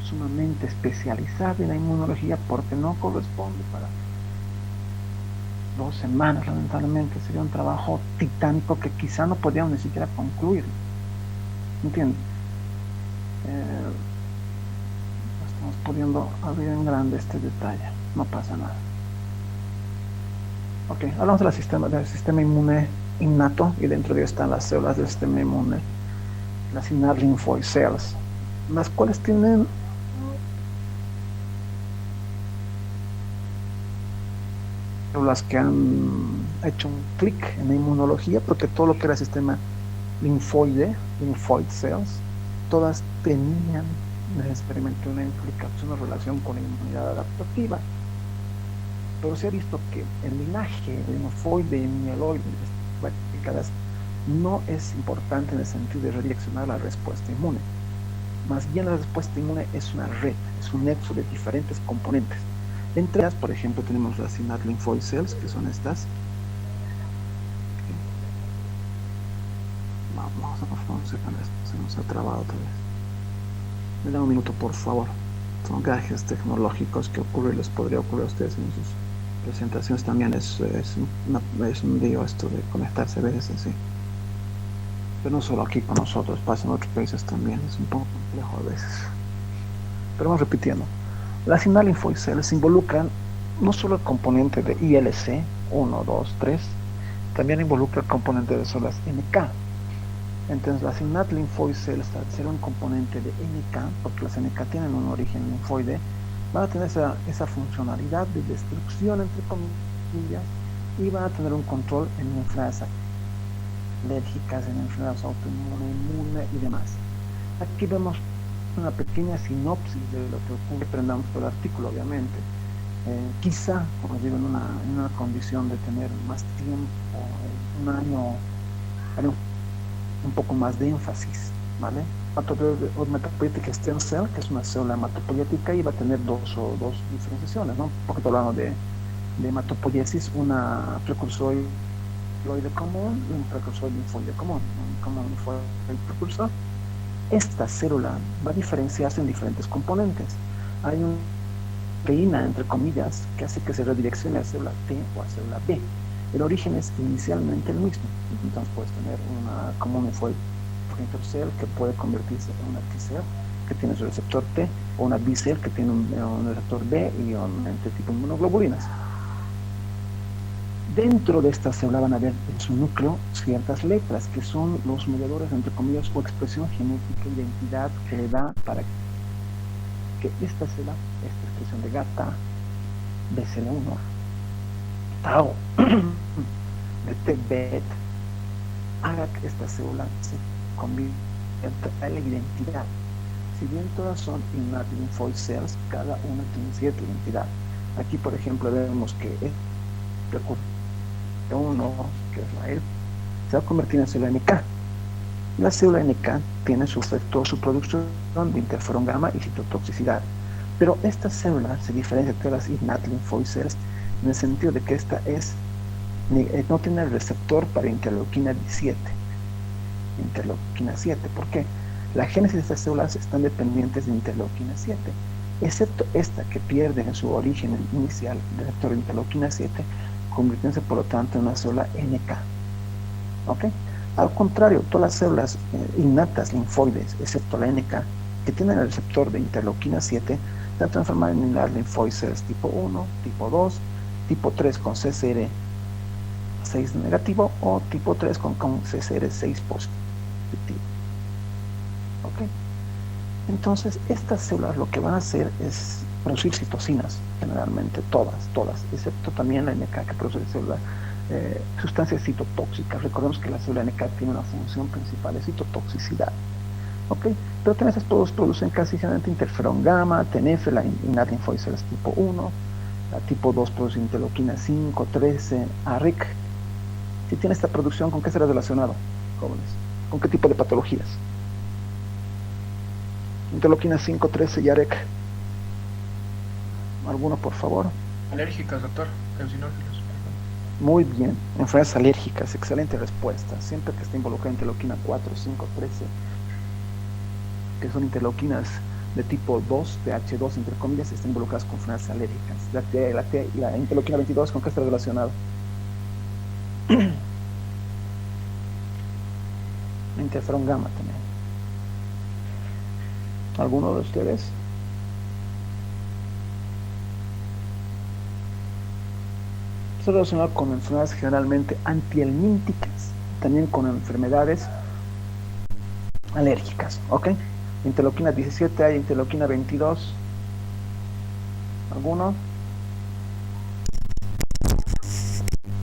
sumamente especializada en la inmunología, porque no corresponde para 2 semanas. Lamentablemente sería un trabajo titánico que quizá no podríamos ni siquiera concluir. ¿Entienden? Estamos pudiendo abrir en grande este detalle, no pasa nada. Ok, hablamos del sistema inmune innato, y dentro de ello están las células del sistema inmune, las innate lymphoid cells, las cuales tienen células que han hecho un clic en la inmunología, porque todo lo que era el sistema linfoide, lymphoid cells, todas tenían necesariamente una implicación o relación con la inmunidad adaptativa. Pero se ha visto que el linaje linfoide y mieloide no es importante en el sentido de redireccionar la respuesta inmune. Más bien la respuesta inmune es una red, es un nexo de diferentes componentes. Entre ellas, por ejemplo, tenemos las innate lymphoid cells, que son estas. Vamos a sacar esto, se nos ha trabado otra vez. Me da un minuto, por favor. Son gajes tecnológicos que les podría ocurrir a ustedes en sus presentaciones. También es un lío esto de conectarse a veces así. Pero no solo aquí con nosotros, pasa en otros países también, es un poco complejo a veces. Pero vamos repitiendo. Las inner lymphoid cells involucran no solo el componente de ILC 1, 2, 3, también involucra el componente de células NK. Entonces las inner lymphoid cells, al ser un componente de NK, porque las NK tienen un origen linfoide, van a tener esa funcionalidad de destrucción, entre comillas, y van a tener un control en enfermedades alérgicas, en enfermedades autoinmunes y demás. Aquí vemos una pequeña sinopsis de lo que ocurre, prendamos por el artículo, obviamente. Quizá, como digo, en una condición de tener más tiempo, un año, un poco más de énfasis, ¿vale? Hematopoietic stem cell, que es una célula hematopoietica, y va a tener dos diferenciaciones, ¿no? Un poquito hablando de hematopoiesis, una precursoide común y un precursor linfoide común. Como linfoide precursor, esta célula va a diferenciarse en diferentes componentes. Hay una proteína, entre comillas, que hace que se redireccione a célula T o a célula B. El origen es inicialmente el mismo. Entonces puedes tener una común linfoide cell que puede convertirse en una T-cell que tiene su receptor T, o una B-cell que tiene un receptor B y obviamente tipo inmunoglobulinas. Dentro de esta célula van a ver en su núcleo ciertas letras que son los mediadores, entre comillas, o expresión genética, identidad que le da para que esta célula, esta expresión de GATA, BCL1, Tau, de TBET, haga que esta célula se convierta en la identidad. Si bien todas son inner lymphoid cells, cada una tiene cierta identidad. Aquí, por ejemplo, vemos que uno, que es la E, se va a convertir en célula NK. La célula NK tiene su producción de interferón gamma y citotoxicidad. Pero esta célula se diferencia de las inner lymphoid cells en el sentido de que esta no tiene el receptor para interleuquina 17. Interleuquina 7. ¿Por qué? La génesis de estas células están dependientes de interleuquina 7, excepto esta que pierde en su origen inicial el receptor de interleuquina 7, convirtiéndose por lo tanto en una célula NK. ¿Ok? Al contrario, todas las células innatas linfoides, excepto la NK, que tienen el receptor de interleuquina 7, están transformadas en inner lymphoid cells tipo 1, tipo 2, tipo 3 con CCR 6 negativo o tipo 3 con CCR 6 positivo. ¿Ok? Entonces, estas células lo que van a hacer es producir citocinas, generalmente, todas, excepto también la NK que produce sustancias citotóxicas. Recordemos que la célula NK tiene una función principal de citotoxicidad. ¿Ok? Pero también esas todos producen casi generalmente interferón gamma, TNF, la inner lymphoid cells tipo 1, la tipo 2 produce interleuquina 5, 13, ARIC. Si tiene esta producción, ¿con qué será relacionado, jóvenes? ¿Con qué tipo de patologías? Interleuquina 5, 13 y AREC. ¿Alguno, por favor? Alérgicas, doctor. Eosinófilos. Muy bien. Enfermedades alérgicas. Excelente respuesta. Siempre que esté involucrada interleuquina 4, 5, 13, que son interleuquinas de tipo 2, TH2, entre comillas, están involucradas con enfermedades alérgicas. La interleuquina 22, ¿con qué está relacionado? Interferón gamma también. ¿Alguno de ustedes? Está relacionado con enfermedades generalmente antihelmínticas, también con enfermedades alérgicas, ¿ok? Interleuquina 17, hay interleuquina 22. ¿Alguno?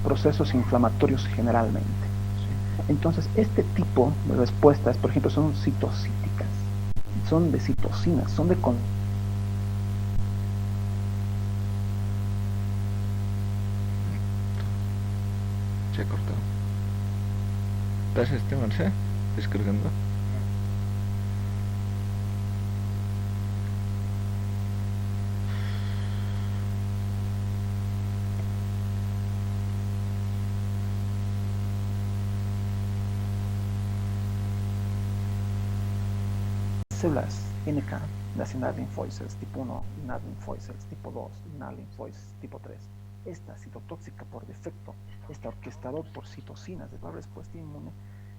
Procesos inflamatorios generalmente. ¿Sí? Entonces, este tipo de respuestas, por ejemplo, son citocíticas, son de citocinas, son de Se cortó. ¿Estás Marce? Descargando. células NK, las inner lymphoid cells tipo 1, inner lymphoid cells tipo 2, inner lymphoid tipo 3. Esta citotóxica por defecto, esta orquestador por citocinas de la respuesta inmune,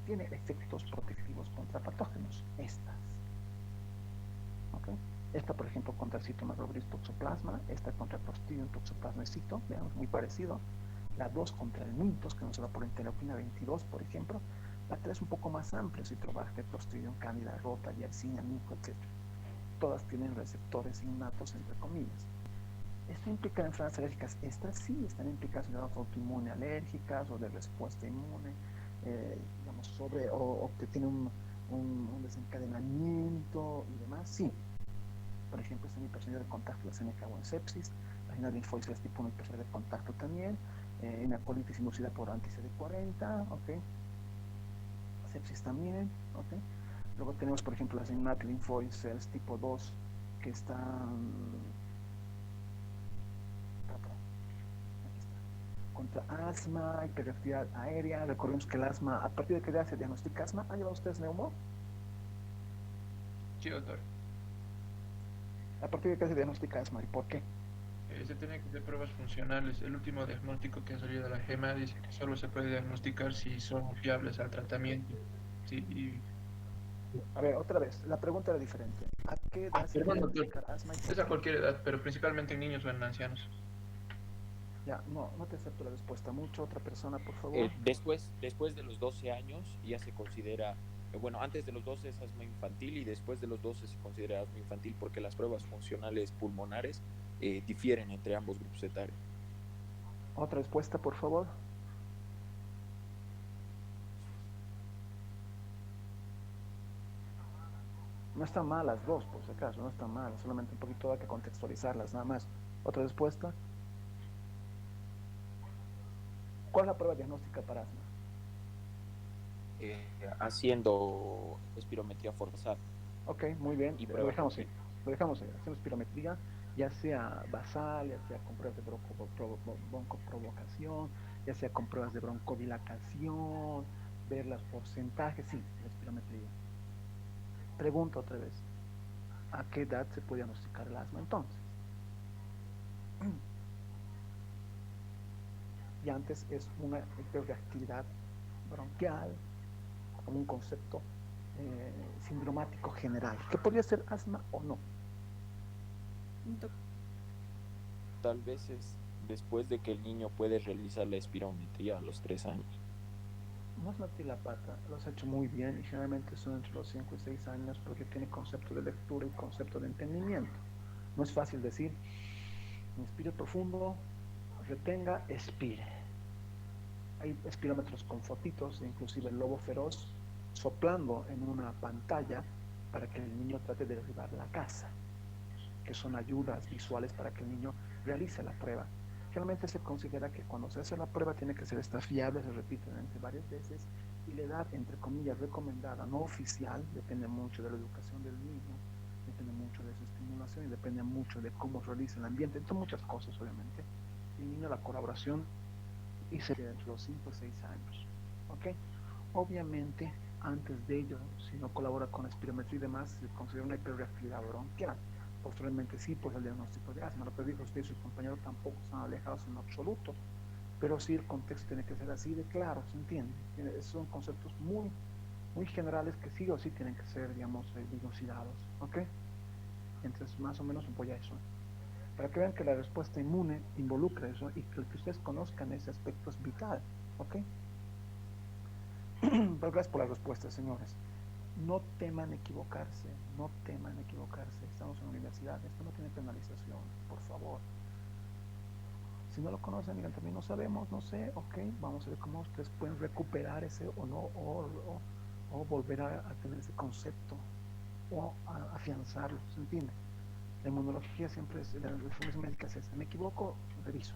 tiene efectos protectivos contra patógenos. Estas. ¿Ok? Esta, por ejemplo, contra el Cytomegalovirus toxoplasma, esta contra el Clostridium toxoplasma y Cito, veamos, muy parecido. La 2 contra el mitos, que no se va por interleuquina 22, por ejemplo. La 3 un poco más amplia, Citrobacter, Clostridium, Candida, Rota, Yersinia, Mico, etc. Todas tienen receptores innatos, entre comillas. ¿Esto implica enfermedades alérgicas? Estas sí están implicadas en autoinmune alérgicas o de respuesta inmune, digamos, o que tiene un desencadenamiento y demás, sí. Por ejemplo, esta hipersensibilidad de contacto, la CNK o en sepsis, la genera linfoides tipo 1 hipersensibilidad de contacto también, una colitis inducida por anti-CD40, ¿ok? Sepsis también, ¿ok? Luego tenemos, por ejemplo, las innate lymphoid cells tipo 2 que están contra asma, hiperactividad aérea. Recordemos que el asma, ¿a partir de qué edad se diagnostica asma? ¿Han llevado ustedes neumo? Sí, doctor. ¿A partir de qué se diagnostica asma y por qué? Se tienen que hacer pruebas funcionales. El último diagnóstico que ha salido de la GEMA dice que solo se puede diagnosticar si son fiables al tratamiento. Sí, y... A ver, otra vez, la pregunta era diferente. ¿A qué edad se puede diagnosticar asma y por Es a qué? cualquier edad, pero principalmente en niños o en ancianos. Ya, no te acepto la respuesta. Mucho, otra persona, por favor. Después de los 12 años ya se considera, bueno, antes de los 12 es asma infantil y después de los 12 se considera asma infantil porque las pruebas funcionales pulmonares difieren entre ambos grupos etarios. Otra respuesta, por favor. No están mal las dos, por si acaso, no están mal, solamente un poquito hay que contextualizarlas, nada más. Otra respuesta. ¿Cuál es la prueba diagnóstica para asma? Haciendo espirometría forzada. Ok, muy bien, Y lo dejamos ahí, haciendo espirometría, ya sea basal, ya sea con pruebas de broncoprovocación, ya sea con pruebas de broncodilatación, ver los porcentajes, sí, la espirometría. Pregunto otra vez, ¿a qué edad se puede diagnosticar el asma entonces? Y antes es una hiperreactividad bronquial, como un concepto sindromático general, que podría ser asma o no. Tal vez es después de que el niño puede realizar la espirometría a los 3 años. No es metí la pata, lo has hecho muy bien y generalmente son entre los 5 y 6 años porque tiene concepto de lectura y concepto de entendimiento. No es fácil decir, inspire profundo, retenga, expire. Hay espirómetros con fotitos, inclusive el lobo feroz soplando en una pantalla para que el niño trate de derribar la casa, que son ayudas visuales para que el niño realice la prueba. Generalmente se considera que cuando se hace la prueba tiene que ser esta fiable, se repite varias veces, y la edad, entre comillas, recomendada, no oficial, depende mucho de la educación del niño, depende mucho de su estimulación y depende mucho de cómo realiza el ambiente, son muchas cosas obviamente. El niño, la colaboración, y sería entre los 5 y 6 años, ¿ok? Obviamente, antes de ello, si no colabora con espirometría y demás, se considera una hiperreactividad bronquial. Posteriormente sí, pues el diagnóstico de asma, lo que dijo usted y su compañero tampoco están alejados en absoluto, pero sí el contexto tiene que ser así de claro, ¿se entiende? Son conceptos muy, muy generales que sí o sí tienen que ser, digamos, dilucidados, ¿ok? Entonces, más o menos voy a eso. Para que vean que la respuesta inmune involucra eso y que ustedes conozcan ese aspecto es vital, ¿ok? Pero gracias por la respuesta, señores. No teman equivocarse, no teman equivocarse. Estamos en la universidad, esto no tiene penalización, por favor. Si no lo conocen, digan también no sabemos, no sé, ok, vamos a ver cómo ustedes pueden recuperar ese o no, o volver a tener ese concepto, o a afianzarlo, ¿se entiende? La inmunología siempre es, las reformas médicas es, me equivoco, reviso.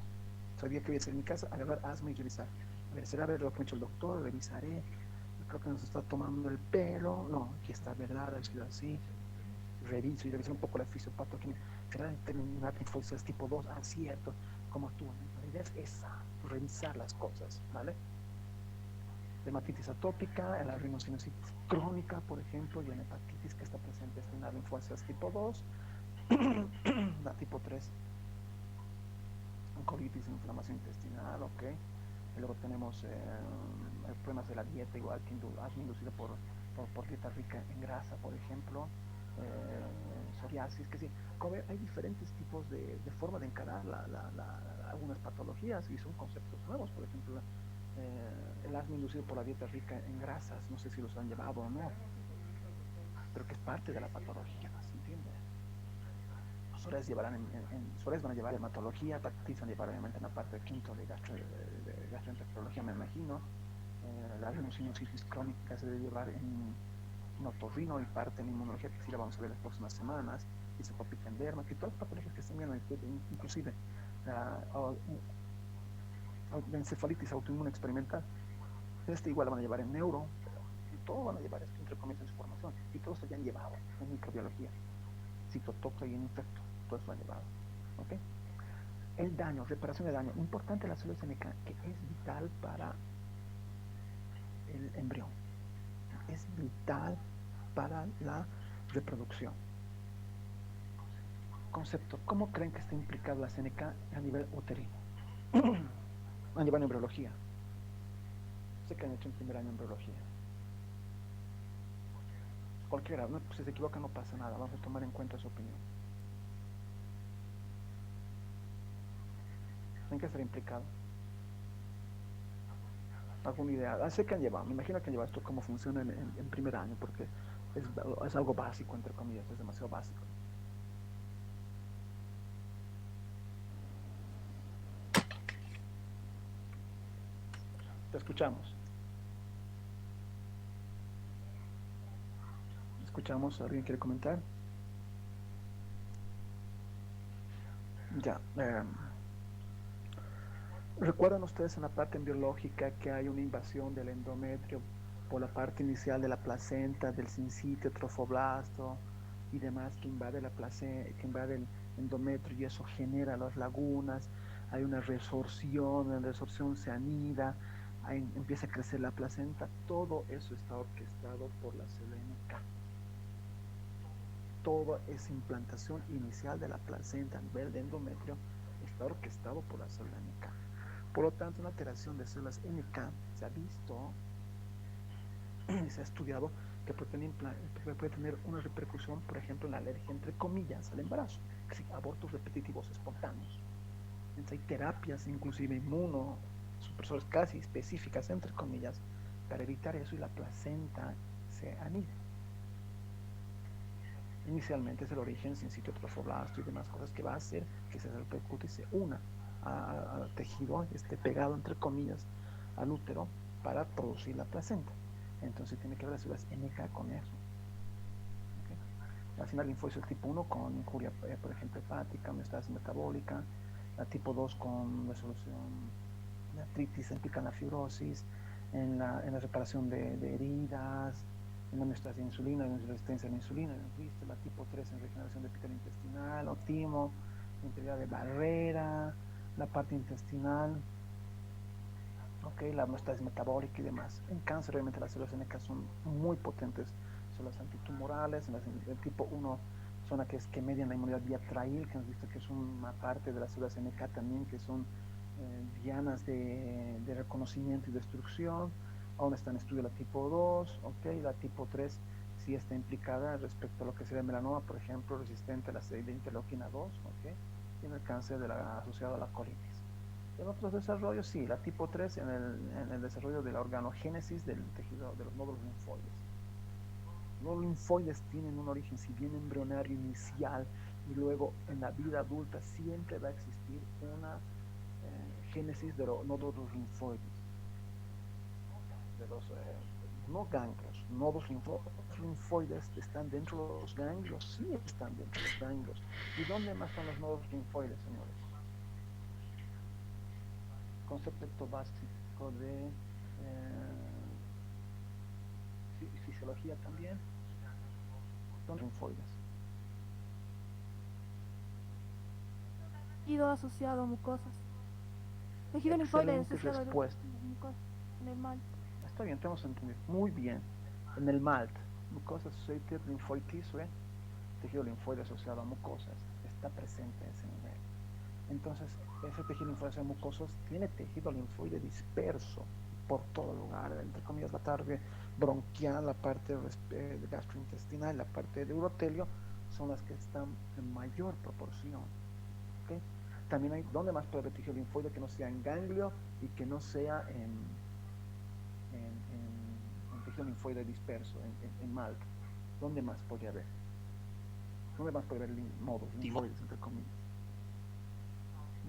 Sabía que voy a hacer en mi casa, agarrar asma y revisar. A ver, será ver lo que ha hecho el doctor, revisaré. Creo que nos está tomando el pelo, no, aquí está verdad, ha sido así, reviso y reviso un poco la fisiopatología, será determinar linfocitos tipo 2, cierto, cómo actúan, la idea es esa, revisar las cosas, ¿vale? Dermatitis atópica, la rinosinusitis crónica, por ejemplo, y en hepatitis que está presente en la linfocitos tipo 2, la tipo 3, colitis, inflamación intestinal, ok. Y luego tenemos problemas de la dieta, igual que asma inducida por dieta rica en grasa, por ejemplo, psoriasis, que sí. Como ven, hay diferentes tipos de forma de encarar algunas patologías y son conceptos nuevos. Por ejemplo, el asma inducido por la dieta rica en grasas, no sé si los han llevado o no, pero que es parte de la patología, ¿se entiende? Los psoriasis van a llevar hematología, hepatitis van a llevar obviamente en la parte de quinto de gastroenterología, me imagino. La rhinosinusitis crónica se debe llevar en otorrino y parte en inmunología, que sí la vamos a ver las próximas semanas, hisotópica enderma, que todas las patologías que están viendo, inclusive la encefalitis autoinmune experimental, igual la van a llevar en neuro, todo van a llevar esto entre comillas en su formación, y todo esto ya han llevado en microbiología, citotoxo y en infecto, todo eso lo han llevado, ¿ok? El daño, reparación de daño, importante la célula NK, que es vital para el embrión, es vital para la reproducción. Concepto, ¿cómo creen que está implicado la CNK a nivel uterino? Han llevado embriología. Sé que han hecho en primer año embriología. Cualquiera, no, si se equivoca no pasa nada, vamos a tomar en cuenta su opinión. ¿En qué estará implicado? ¿Alguna idea? Sé que han llevado, me imagino que han llevado esto cómo funciona en primer año, porque es algo básico, entre comillas, es demasiado básico. Te escuchamos. ¿Escuchamos? ¿Alguien quiere comentar? Ya. ¿Recuerdan ustedes en la parte embriológica que hay una invasión del endometrio por la parte inicial de la placenta, del sincitio, trofoblasto y demás que invade la placenta, que invade el endometrio y eso genera las lagunas? Hay una resorción, la resorción se anida, empieza a crecer la placenta. Todo eso está orquestado por la célula NK. Toda esa implantación inicial de la placenta a nivel de endometrio está orquestado por la célula NK. Por lo tanto, una alteración de células NK se ha visto y se ha estudiado que puede tener una repercusión, por ejemplo, en la alergia, entre comillas, al embarazo, abortos repetitivos espontáneos. Entonces, hay terapias, inclusive inmunosupresores casi específicas, entre comillas, para evitar eso y la placenta se anide. Inicialmente es el origen sin sitio trofoblasto y demás cosas que va a hacer que se repercute y se una al tejido pegado entre comillas al útero para producir la placenta. Entonces tiene que ver las células NK con eso. ¿Okay? Al final linfoides tipo 1 con injuria, por ejemplo, hepática, homeostasis metabólica, la tipo 2 con resolución de artritis, implica en la fibrosis, en la reparación de heridas, en la homeostasis de insulina, en resistencia a la insulina, ¿viste? La tipo 3 en regeneración de epitelio intestinal, o timo, integridad de barrera, la parte intestinal, okay, la homeostasis metabólica y demás. En cáncer, obviamente, las células NK son muy potentes, son las antitumorales, en las del tipo 1 son aquellas que median la inmunidad vía trail, que hemos visto que es una parte de las células NK también, que son dianas de reconocimiento y destrucción. Aún está en estudio la tipo 2, okay, la tipo 3 sí está implicada respecto a lo que sería el melanoma, por ejemplo, resistente a la de interleuquina 2, okay, y en el cáncer asociado a la colitis. En otros desarrollos, sí, la tipo 3 en el desarrollo de la organogénesis del tejido de los nódulos linfoides. Los linfoides tienen un origen, si bien embrionario inicial, y luego en la vida adulta siempre va a existir una génesis de los nódulos linfoides. De los no ganglios, nódulos linfoides están dentro de los ganglios, sí están dentro de los ganglios. ¿Y dónde más están los nódulos linfoides, señores? Concepto básico de fisiología también. ¿Dónde linfoides? Tejido asociado a mucosas. Tejido linfoide asociado a mucosas. En el MALT. Está bien, tenemos entendido. Muy bien. En el MALT, mucosa associated lymphoitis, tejido linfoide asociado a mucosas, está presente a ese nivel. Entonces, ese tejido linfoide asociado a mucosas tiene tejido linfoide disperso, por todo lugar, entre comillas, la parte bronquial, la parte gastrointestinal, la parte de urotelio, son las que están en mayor proporción. ¿Okay? También hay, ¿dónde más puede haber tejido linfoide que no sea en ganglio y que no sea en tejido linfoide disperso, en Malta? ¿Dónde más podría haber? ¿Dónde más puede haber nodos linfoides, entre comillas?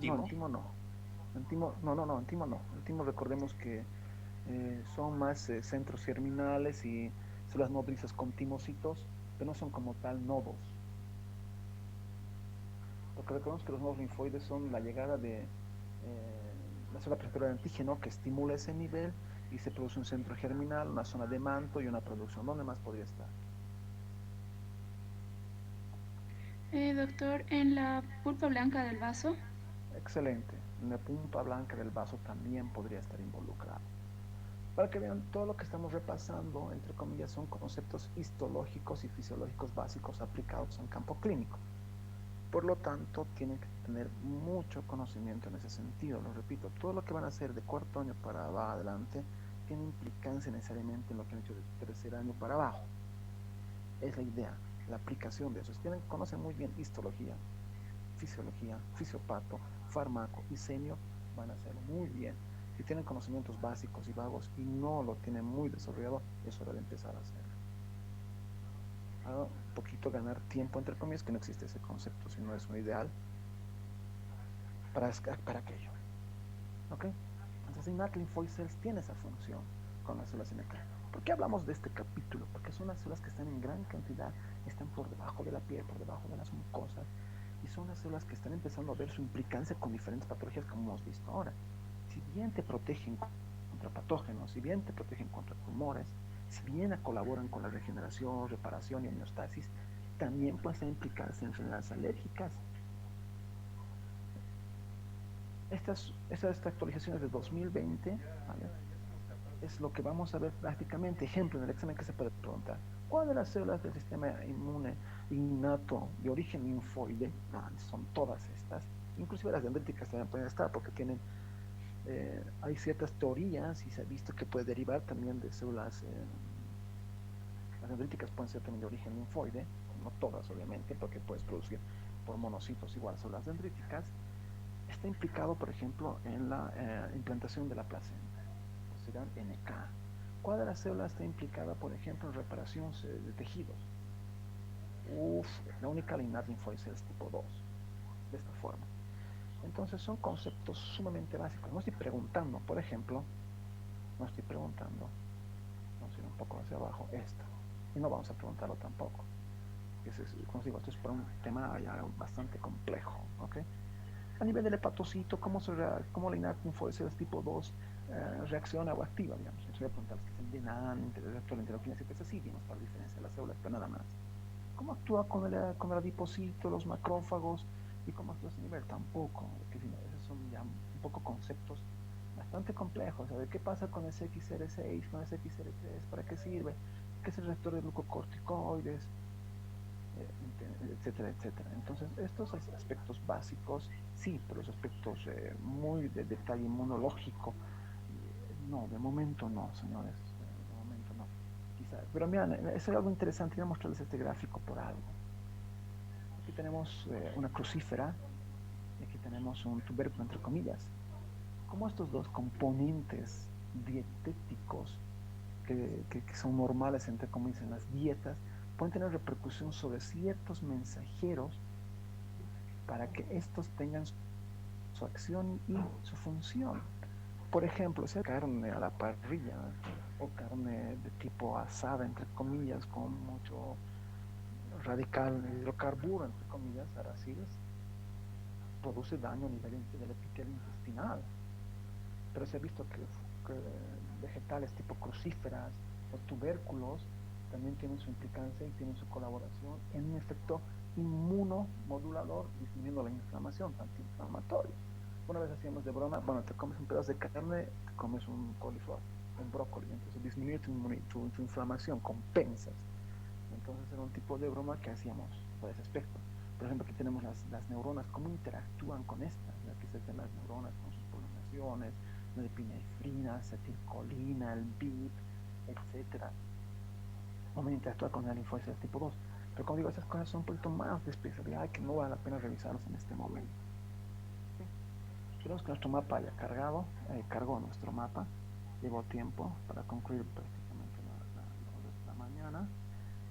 No, en timo no. En timo no. En timo recordemos que son más centros germinales y células nodrizas con timocitos, pero no son como tal nodos. Porque recordemos que los nodos linfoides son la llegada de la célula receptora de antígeno que estimula ese nivel y se produce un centro germinal, una zona de manto y una producción. ¿Dónde más podría estar? Doctor, en la pulpa blanca del vaso. Excelente. En la pulpa blanca del vaso también podría estar involucrado. Para que vean, todo lo que estamos repasando, entre comillas, son conceptos histológicos y fisiológicos básicos aplicados en campo clínico. Por lo tanto, tienen que tener mucho conocimiento en ese sentido. Lo repito, todo lo que van a hacer de cuarto año para adelante tiene implicancia necesariamente en lo que han hecho de tercer año para abajo. Es la idea, la aplicación de eso. Si conocen muy bien histología, fisiología, fisiopato, fármaco y semio, van a hacerlo muy bien. Si tienen conocimientos básicos y vagos y no lo tienen muy desarrollado, es hora de empezar a hacerlo. Un poquito ganar tiempo, entre comillas, que no existe ese concepto, sino es un ideal para aquello. ¿Ok? Entonces, innate lymphoid cells tiene esa función con las células NK. ¿Por qué hablamos de este capítulo? Porque son las células que están en gran cantidad, están por debajo de la piel, por debajo de las mucosas, y son las células que están empezando a ver su implicancia con diferentes patologías, como hemos visto ahora. Si bien te protegen contra patógenos, si bien te protegen contra tumores, si bien colaboran con la regeneración, reparación y homeostasis, también pueden implicarse en enfermedades alérgicas. Estas actualizaciones de 2020, ¿vale?, es lo que vamos a ver prácticamente. Ejemplo, en el examen que se puede preguntar: ¿cuál de las células del sistema inmune innato de origen linfoide? Son todas estas, inclusive las dendríticas también pueden estar porque tienen hay ciertas teorías y se ha visto que puede derivar también de células. Las dendríticas pueden ser también de origen linfoide, no todas obviamente, porque puedes producir por monocitos igual células dendríticas. Está implicado, por ejemplo, en la implantación de la placenta, serán NK. ¿Cuál de las células está implicada, por ejemplo, en reparación de tejidos? La única innate lymphoid cells tipo 2, de esta forma. Entonces son conceptos sumamente básicos. No estoy preguntando, por ejemplo, vamos a ir un poco hacia abajo, esto. Y no vamos a preguntarlo tampoco. Como digo, esto es para un tema ya bastante complejo, ¿ok? A nivel del hepatocito, ¿cómo la innate lymphoid cells tipo 2 reacciona o activa? Digamos, yo voy a preguntar qué es el DNAN, el reactor de interleuquina 7, así vimos para la diferencia de las células, pero nada más. ¿Cómo actúa con el adipocito, los macrófagos? ¿Y cómo actúa a ese nivel? Tampoco. Esos son ya un poco conceptos bastante complejos. ¿Sabe qué pasa con ese XR6, con ese XR3? ¿Para qué sirve? ¿Qué es el receptor de glucocorticoides? Etcétera, etcétera. Entonces, estos aspectos básicos, sí, pero los aspectos muy de detalle inmunológico, no, de momento no, señores. De momento no. Quizá. Pero mira, es algo interesante. Voy a mostrarles este gráfico por algo. Aquí tenemos una crucífera y aquí tenemos un tubérculo, entre comillas. Como estos dos componentes dietéticos que son normales, entre comillas, en las dietas, pueden tener repercusión sobre ciertos mensajeros para que estos tengan su acción y su función. Por ejemplo, si hay carne a la parrilla o carne de tipo asada, entre comillas, con mucho radical hidrocarburo, entre comillas, araciles, produce daño a nivel del epitelio intestinal. Pero se ha visto que vegetales tipo crucíferas o tubérculos también tienen su implicancia y tienen su colaboración en un efecto inmunomodulador, disminuyendo la inflamación antiinflamatoria. Una vez hacíamos de broma, bueno, te comes un pedazo de carne, te comes un coliflor, un brócoli, entonces disminuye tu inflamación, compensas. Entonces era un tipo de broma que hacíamos por ese aspecto. Por ejemplo, aquí tenemos las neuronas, cómo interactúan con estas. Aquí se ven las neuronas con sus poblaciones, la epinefrina, acetilcolina, el BIP, etcétera, vamos a interactuar con la linfocitos tipo 2. Pero como digo, esas cosas son un poquito más de especialidad que no vale la pena revisarlos en este momento. ¿Sí? Esperemos que nuestro mapa haya cargó nuestro mapa. Llevó tiempo para concluir prácticamente la mañana.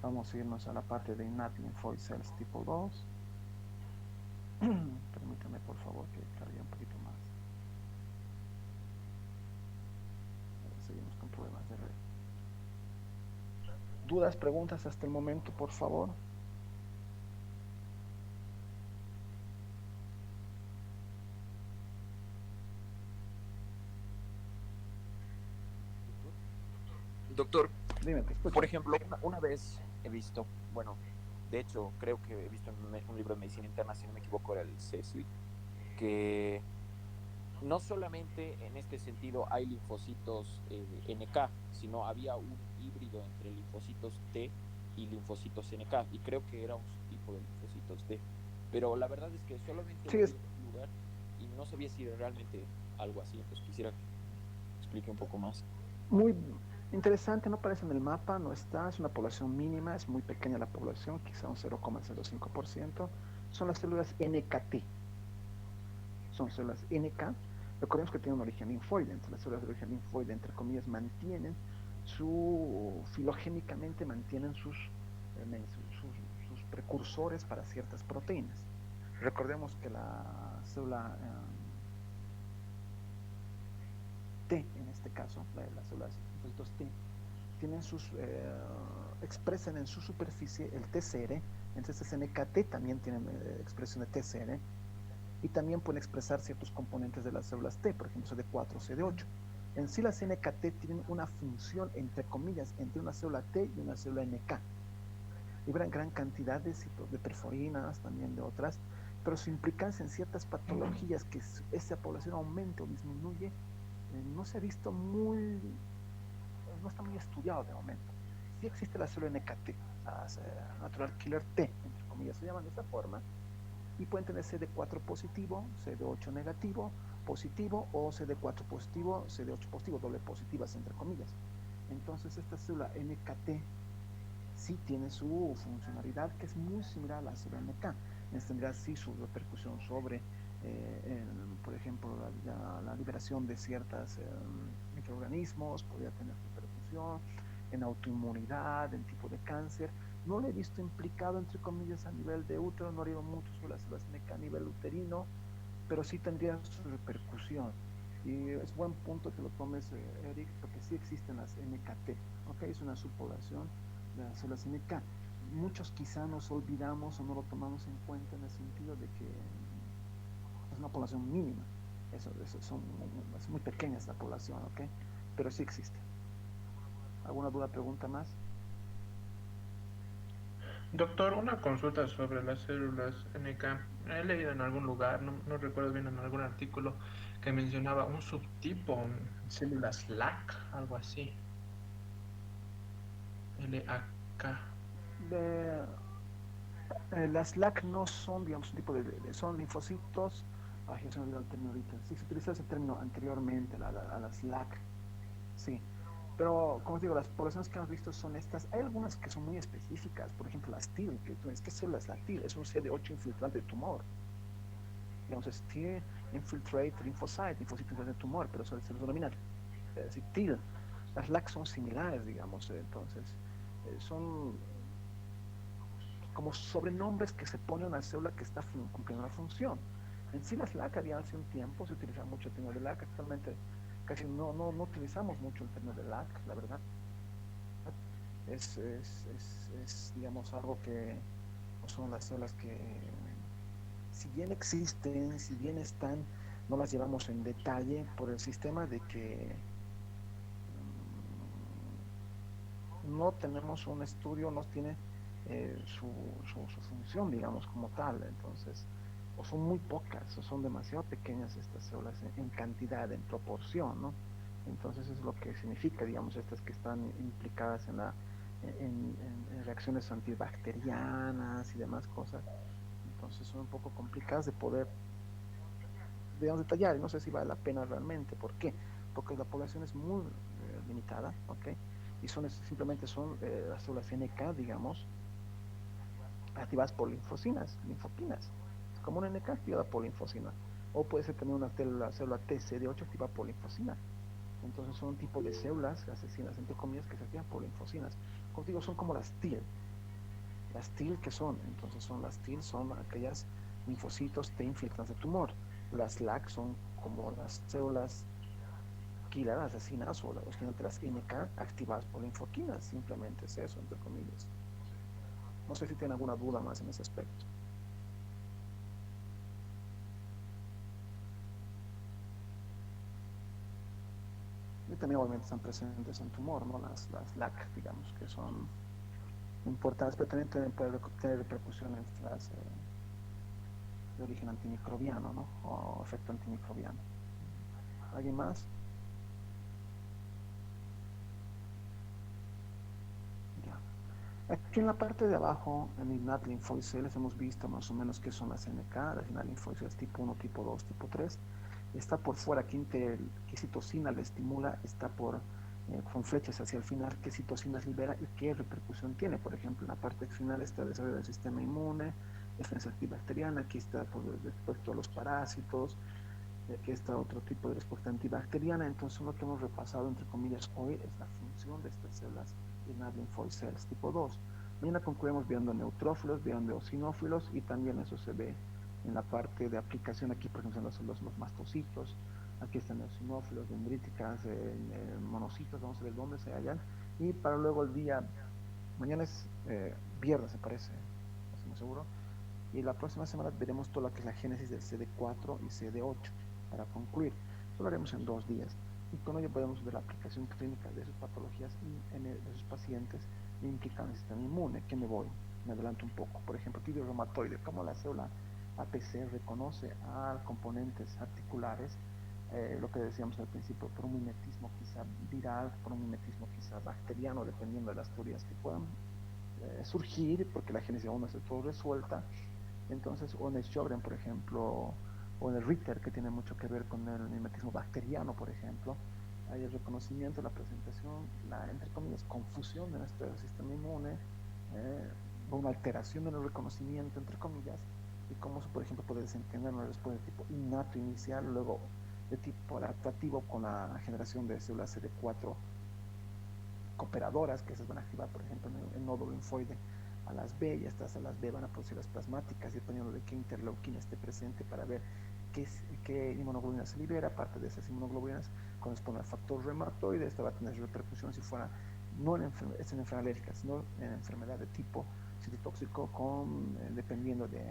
Vamos a irnos a la parte de innate lymphoid cells tipo 2. Permítame por favor que cargue un poquito más. Seguimos con problemas de red. ¿Dudas, preguntas hasta el momento, por favor? Doctor, dime, por ejemplo, una vez he visto, bueno, de hecho creo que he visto en un libro de medicina interna, si no me equivoco era el Cecil, que no solamente en este sentido hay linfocitos NK, sino había un híbrido entre linfocitos T y linfocitos NK, y creo que era un tipo de linfocitos T, pero la verdad es que solamente en un lugar y no sabía si era realmente algo así, entonces quisiera que explique un poco más. Muy interesante, no aparece en el mapa, no está, es una población mínima, es muy pequeña la población, quizá un 0,05%, son las células NKT, son células NK. Recordemos que tienen un origen linfoide, entonces las células de origen linfoide, entre comillas, mantienen filogénicamente mantienen sus precursores para ciertas proteínas. Recordemos que la célula T, en este caso, las células linfocitos T, tienen expresan en su superficie el TCR, entonces NKT también tienen expresión de TCR, y también pueden expresar ciertos componentes de las células T, por ejemplo CD4 o CD8. En sí las NKT tienen una función, entre comillas, entre una célula T y una célula NK. Liberan gran cantidad de perforinas, también de otras, pero su implicancia en ciertas patologías que esa población aumenta o disminuye, no se ha visto no está muy estudiado de momento. Sí existe la célula NKT, natural killer T, entre comillas, se llaman de esa forma, y pueden tener CD4 positivo, CD8 negativo, positivo, o CD4 positivo, CD8 positivo, doble positivas, entre comillas. Entonces esta célula NKT sí tiene su funcionalidad, que es muy similar a la célula NK. Tendrá sí su repercusión sobre, por ejemplo, la liberación de ciertos microorganismos, podría tener repercusión en autoinmunidad, en tipo de cáncer. No lo he visto implicado, entre comillas, a nivel de útero, no he oído mucho sobre las células NK a nivel uterino, pero sí tendría su repercusión. Y es buen punto que lo tomes, Eric, porque sí existen las NKT, ¿ok? Es una subpoblación de las células NK. Muchos quizá nos olvidamos o no lo tomamos en cuenta en el sentido de que es una población mínima. Es muy pequeña esta población, ¿ok? Pero sí existe. ¿Alguna duda, pregunta más? Doctor, una consulta sobre las células NK. He leído en algún lugar, no recuerdo bien, en algún artículo que mencionaba un subtipo, células LAC, algo así. LAK. Las LAC no son, digamos, un tipo son linfocitos. Ay, se me olvidó el término ahorita. Sí, se utilizó ese término anteriormente, a las LAC. Sí. Pero, como os digo, las poblaciones que hemos visto son estas. Hay algunas que son muy específicas, por ejemplo, las TIL, que tú dices, ¿qué célula es la TIL? Es un CD8 infiltrante de tumor. Digamos, es TIL, infiltrate, linfocito infiltrante de tumor, pero eso se denomina TIL. Las LAC son similares, digamos, entonces, son como sobrenombres que se ponen a una célula que está cumpliendo una función. En sí las LAC había hace un tiempo, se utilizaba mucho el término de LAC, actualmente casi no utilizamos mucho el término de LAC, la verdad. Es digamos, algo que son las células que, si bien existen, si bien están, no las llevamos en detalle por el sistema de que no tenemos un estudio, no tiene su función, digamos, como tal. Entonces, o son muy pocas, o son demasiado pequeñas estas células en cantidad, en proporción, ¿no? Entonces es lo que significa, digamos, estas que están implicadas en reacciones antibacterianas y demás cosas. Entonces son un poco complicadas de poder, digamos, detallar, y no sé si vale la pena realmente. ¿Por qué? porque la población es muy limitada, ¿ok? Y simplemente son las células NK, digamos, activadas por linfocinas, linfopinas. Es como una NK activada por linfocina. O puede ser también una célula TCD8 activada por linfocina. Entonces son un tipo de células asesinas, entre comillas, que se activan por linfocinas. Como digo, son como las TIL. Las TIL, ¿qué son? Entonces las TIL son aquellas linfocitos T infiltrantes de tumor. Las LAC son como las células killer asesinas o las NK activadas por linfoquinas. Simplemente es eso, entre comillas. No sé si tienen alguna duda más en ese aspecto. Y también obviamente están presentes en tumor, ¿no? Las LAC, digamos, que son importantes, pero también pueden tener repercusiones las de origen antimicrobiano, ¿no? O efecto antimicrobiano. ¿Alguien más? Ya. Aquí en la parte de abajo, en Innate Lymphoid Cells, hemos visto más o menos qué son las NK, las Innate Lymphoid Cells tipo 1, tipo 2, tipo 3. Está por fuera qué citocina le estimula, está con flechas hacia el final, qué citocinas libera y qué repercusión tiene. Por ejemplo, en la parte final está el desarrollo del sistema inmune, defensa antibacteriana, aquí está por respecto a los parásitos, aquí está otro tipo de respuesta antibacteriana. Entonces lo que hemos repasado, entre comillas, hoy es la función de estas células Innate Lymphoid Cells tipo 2. Mañana concluimos viendo neutrófilos, viendo eosinófilos, y también eso se ve en la parte de aplicación. Aquí, por ejemplo, son los mastocitos, aquí están eosinófilos, dendríticas, monocitos, vamos a ver dónde se hallan. Y para luego el día, mañana es viernes, me parece, no estoy muy seguro, y la próxima semana veremos toda lo que es la génesis del CD4 y CD8 para concluir. Eso lo haremos en 2 días. Y con ello podemos ver la aplicación clínica de sus patologías y de sus pacientes implican el sistema inmune. Que me adelanto un poco. Por ejemplo, tibio reumatoide, como la célula APC reconoce a componentes articulares, lo que decíamos al principio, por un mimetismo quizá viral, por un mimetismo quizá bacteriano, dependiendo de las teorías que puedan surgir, porque la génesis aún no está todo resuelta. Entonces, o en el Sjögren, por ejemplo, o en el Ritter, que tiene mucho que ver con el mimetismo bacteriano, por ejemplo, hay el reconocimiento, la presentación, la, entre comillas, confusión de nuestro sistema inmune, una alteración en el reconocimiento, entre comillas, y cómo eso, por ejemplo, puede desencadenar una respuesta de tipo innato inicial, luego de tipo adaptativo con la generación de células CD4 cooperadoras, que esas van a activar, por ejemplo, en el nódulo linfoide a las B, y estas a las B van a producir las plasmáticas, dependiendo de qué interleuquina esté presente, para ver qué inmunoglobulina se libera. Aparte de esas inmunoglobulinas corresponde al factor reumatoide. Esto va a tener repercusión si fuera no en enfermedad alérgica, sino en enfermedad de tipo citotóxico, dependiendo de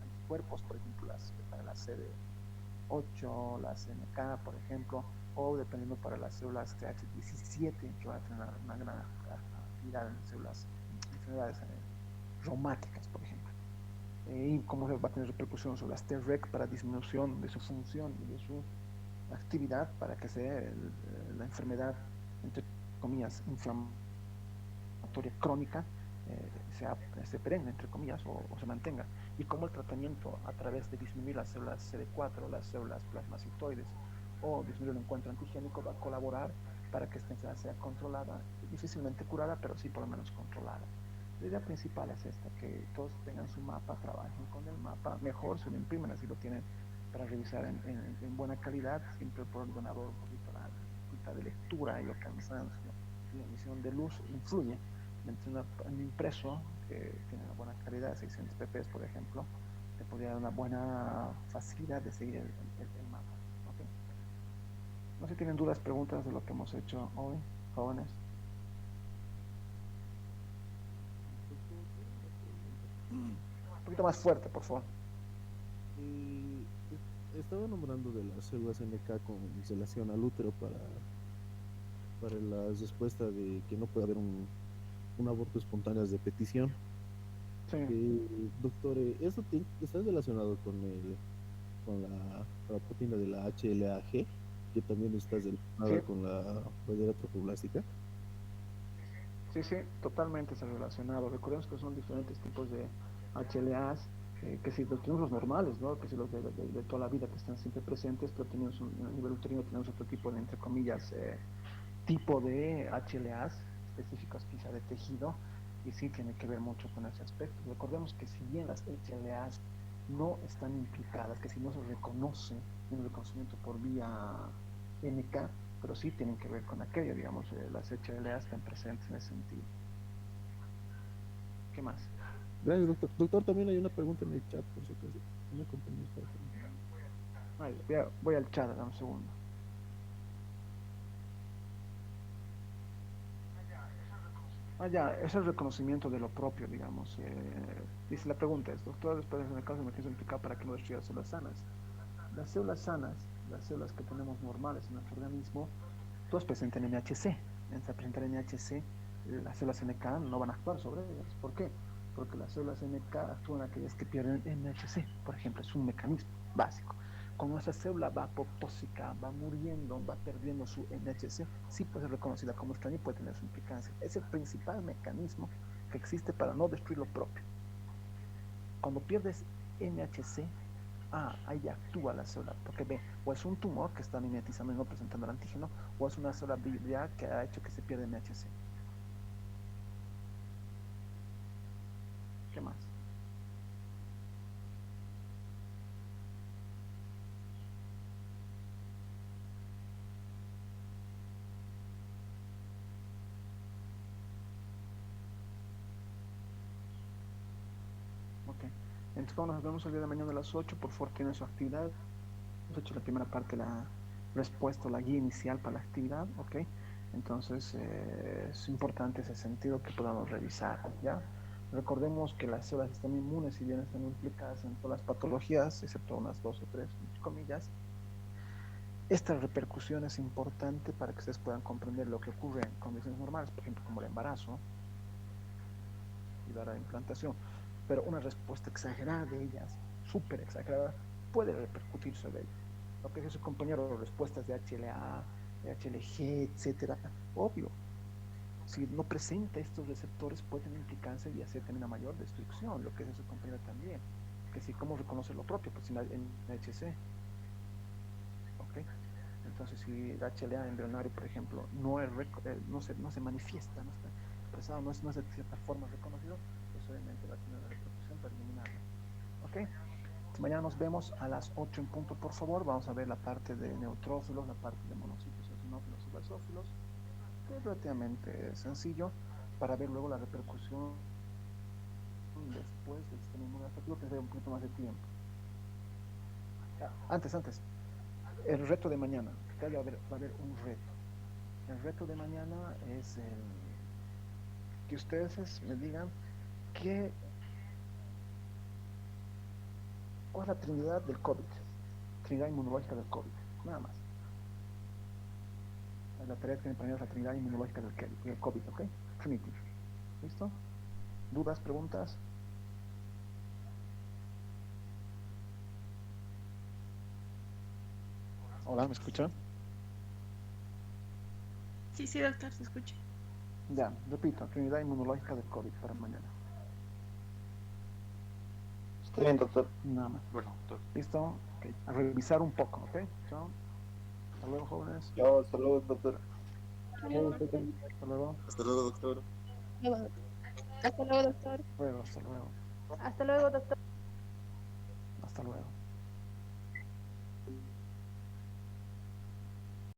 anticuerpos, por ejemplo, para la CD8, las NK, por ejemplo, o dependiendo para las células TH17, que van a tener una gran actividad en células, enfermedades reumáticas, por ejemplo. Y cómo va a tener repercusión sobre las Treg para disminución de su función y de su actividad, para que la enfermedad, entre comillas, inflamatoria crónica, se perenne, entre comillas, o se mantenga. Y cómo el tratamiento a través de disminuir las células CD4, las células plasmacitoides, o disminuir el encuentro antigénico, va a colaborar para que esta enfermedad sea controlada, difícilmente curada, pero sí por lo menos controlada. La idea principal es esta, que todos tengan su mapa, trabajen con el mapa, mejor se lo imprimen, así lo tienen para revisar en buena calidad, siempre por ordenador, un poquito la dificultad de lectura y el cansancio, la emisión de luz influye. Entre un impreso que tiene una buena calidad, 600 pp por ejemplo, te podría dar una buena facilidad de seguir el mapa. ¿Okay? No sé si tienen dudas, preguntas de lo que hemos hecho hoy, jóvenes. Un poquito más fuerte, por favor. Estaba nombrando de las células NK con relación al útero para la respuesta de que no puede haber un aborto espontáneo de petición. Sí. Doctor, ¿esto está relacionado con la proteína de la HLA-G, que también está relacionada con la barrera trofoblástica? Sí, totalmente está relacionado. Recordemos que son diferentes tipos de HLAs que si los tenemos los normales, ¿no? Que si los de toda la vida que están siempre presentes, pero tenemos a nivel uterino tenemos otro tipo de, entre comillas, tipo de HLAs específicos quizá de tejido, y sí tiene que ver mucho con ese aspecto. Recordemos que si bien las HLAs no están implicadas, que si no se reconoce en el reconocimiento por vía NK, pero sí tienen que ver con aquello, digamos, las HLAs están presentes en ese sentido. ¿Qué más? Gracias, doctor. Doctor, también hay una pregunta en el chat, por si acaso. Una compañera está preguntando. Voy al chat, dame un segundo. Ya, es el reconocimiento de lo propio, digamos. Dice, la pregunta es, doctor, después de el caso de emergencia implicada para que no destruya las células sanas. Las células sanas, las células que tenemos normales en nuestro organismo, todas presentan NHC. Mientras presentan NHC, las células NK no van a actuar sobre ellas. ¿Por qué? Porque las células NK actúan aquellas que pierden NHC, por ejemplo, es un mecanismo básico. Cuando nuestra célula va apoptósica, va muriendo, va perdiendo su NHC, sí puede ser reconocida como extraña y puede tener su implicancia. Es el principal mecanismo que existe para no destruir lo propio. Cuando pierdes NHC, ahí actúa la célula, porque ve, o es un tumor que está mimetizando y no presentando el antígeno, o es una célula viva que ha hecho que se pierda NHC. ¿Qué más? Ok. Entonces, cuando nos vemos el día de mañana a las 8, por favor, tienen su actividad. Hemos hecho la primera parte, la respuesta, la guía inicial para la actividad, ok. Entonces, es importante ese sentido que podamos revisar, ¿ya? Recordemos que las células del sistema inmune, si bien están implicadas en todas las patologías, excepto unas 2 o 3, entre comillas, esta repercusión es importante para que ustedes puedan comprender lo que ocurre en condiciones normales, por ejemplo, como el embarazo y la implantación. Pero una respuesta exagerada de ellas, súper exagerada, puede repercutir sobre ellas. Lo que dice su compañero, respuestas de HLA, de HLG, etcétera, obvio. Si no presenta estos receptores, puede tener implicancia y hacer también una mayor destrucción, lo que dice su compañero también. Que si, ¿cómo reconoce lo propio? Pues en HC. ¿Ok? Entonces, si el HLA embrionario, por ejemplo, no se manifiesta, no está expresado, no es de cierta forma reconocido, pues obviamente va a tener una repercusión para eliminarlo. ¿Ok? Entonces, mañana nos vemos a las 8 en punto, por favor. Vamos a ver la parte de neutrófilos, la parte de monocitos, eosinófilos y basófilos, que es relativamente sencillo, para ver luego la repercusión después del sistema inmunológico, que lleva un poquito más de tiempo. Antes. El reto de mañana, va a haber un reto. El reto de mañana es que ustedes me digan cuál es la trinidad del COVID, trinidad inmunológica del COVID, nada más. La tarea que tienen para mí es la trinidad inmunológica del COVID, ¿ok? Trinity. ¿Listo? ¿Dudas, preguntas? Hola, ¿me escuchan? Sí, doctor, se escucha. Ya, repito, trinidad inmunológica del COVID para mañana. Está bien, doctor. Nada más. Bueno, doctor. ¿Listo? Okay. A revisar un poco, ¿ok? Chao. Hasta luego, jóvenes. Chao, hasta luego, doctor. Hasta luego. Hasta luego. Hasta luego, doctor. Hasta luego, doctor. Hasta luego. Hasta luego, doctor. Hasta luego.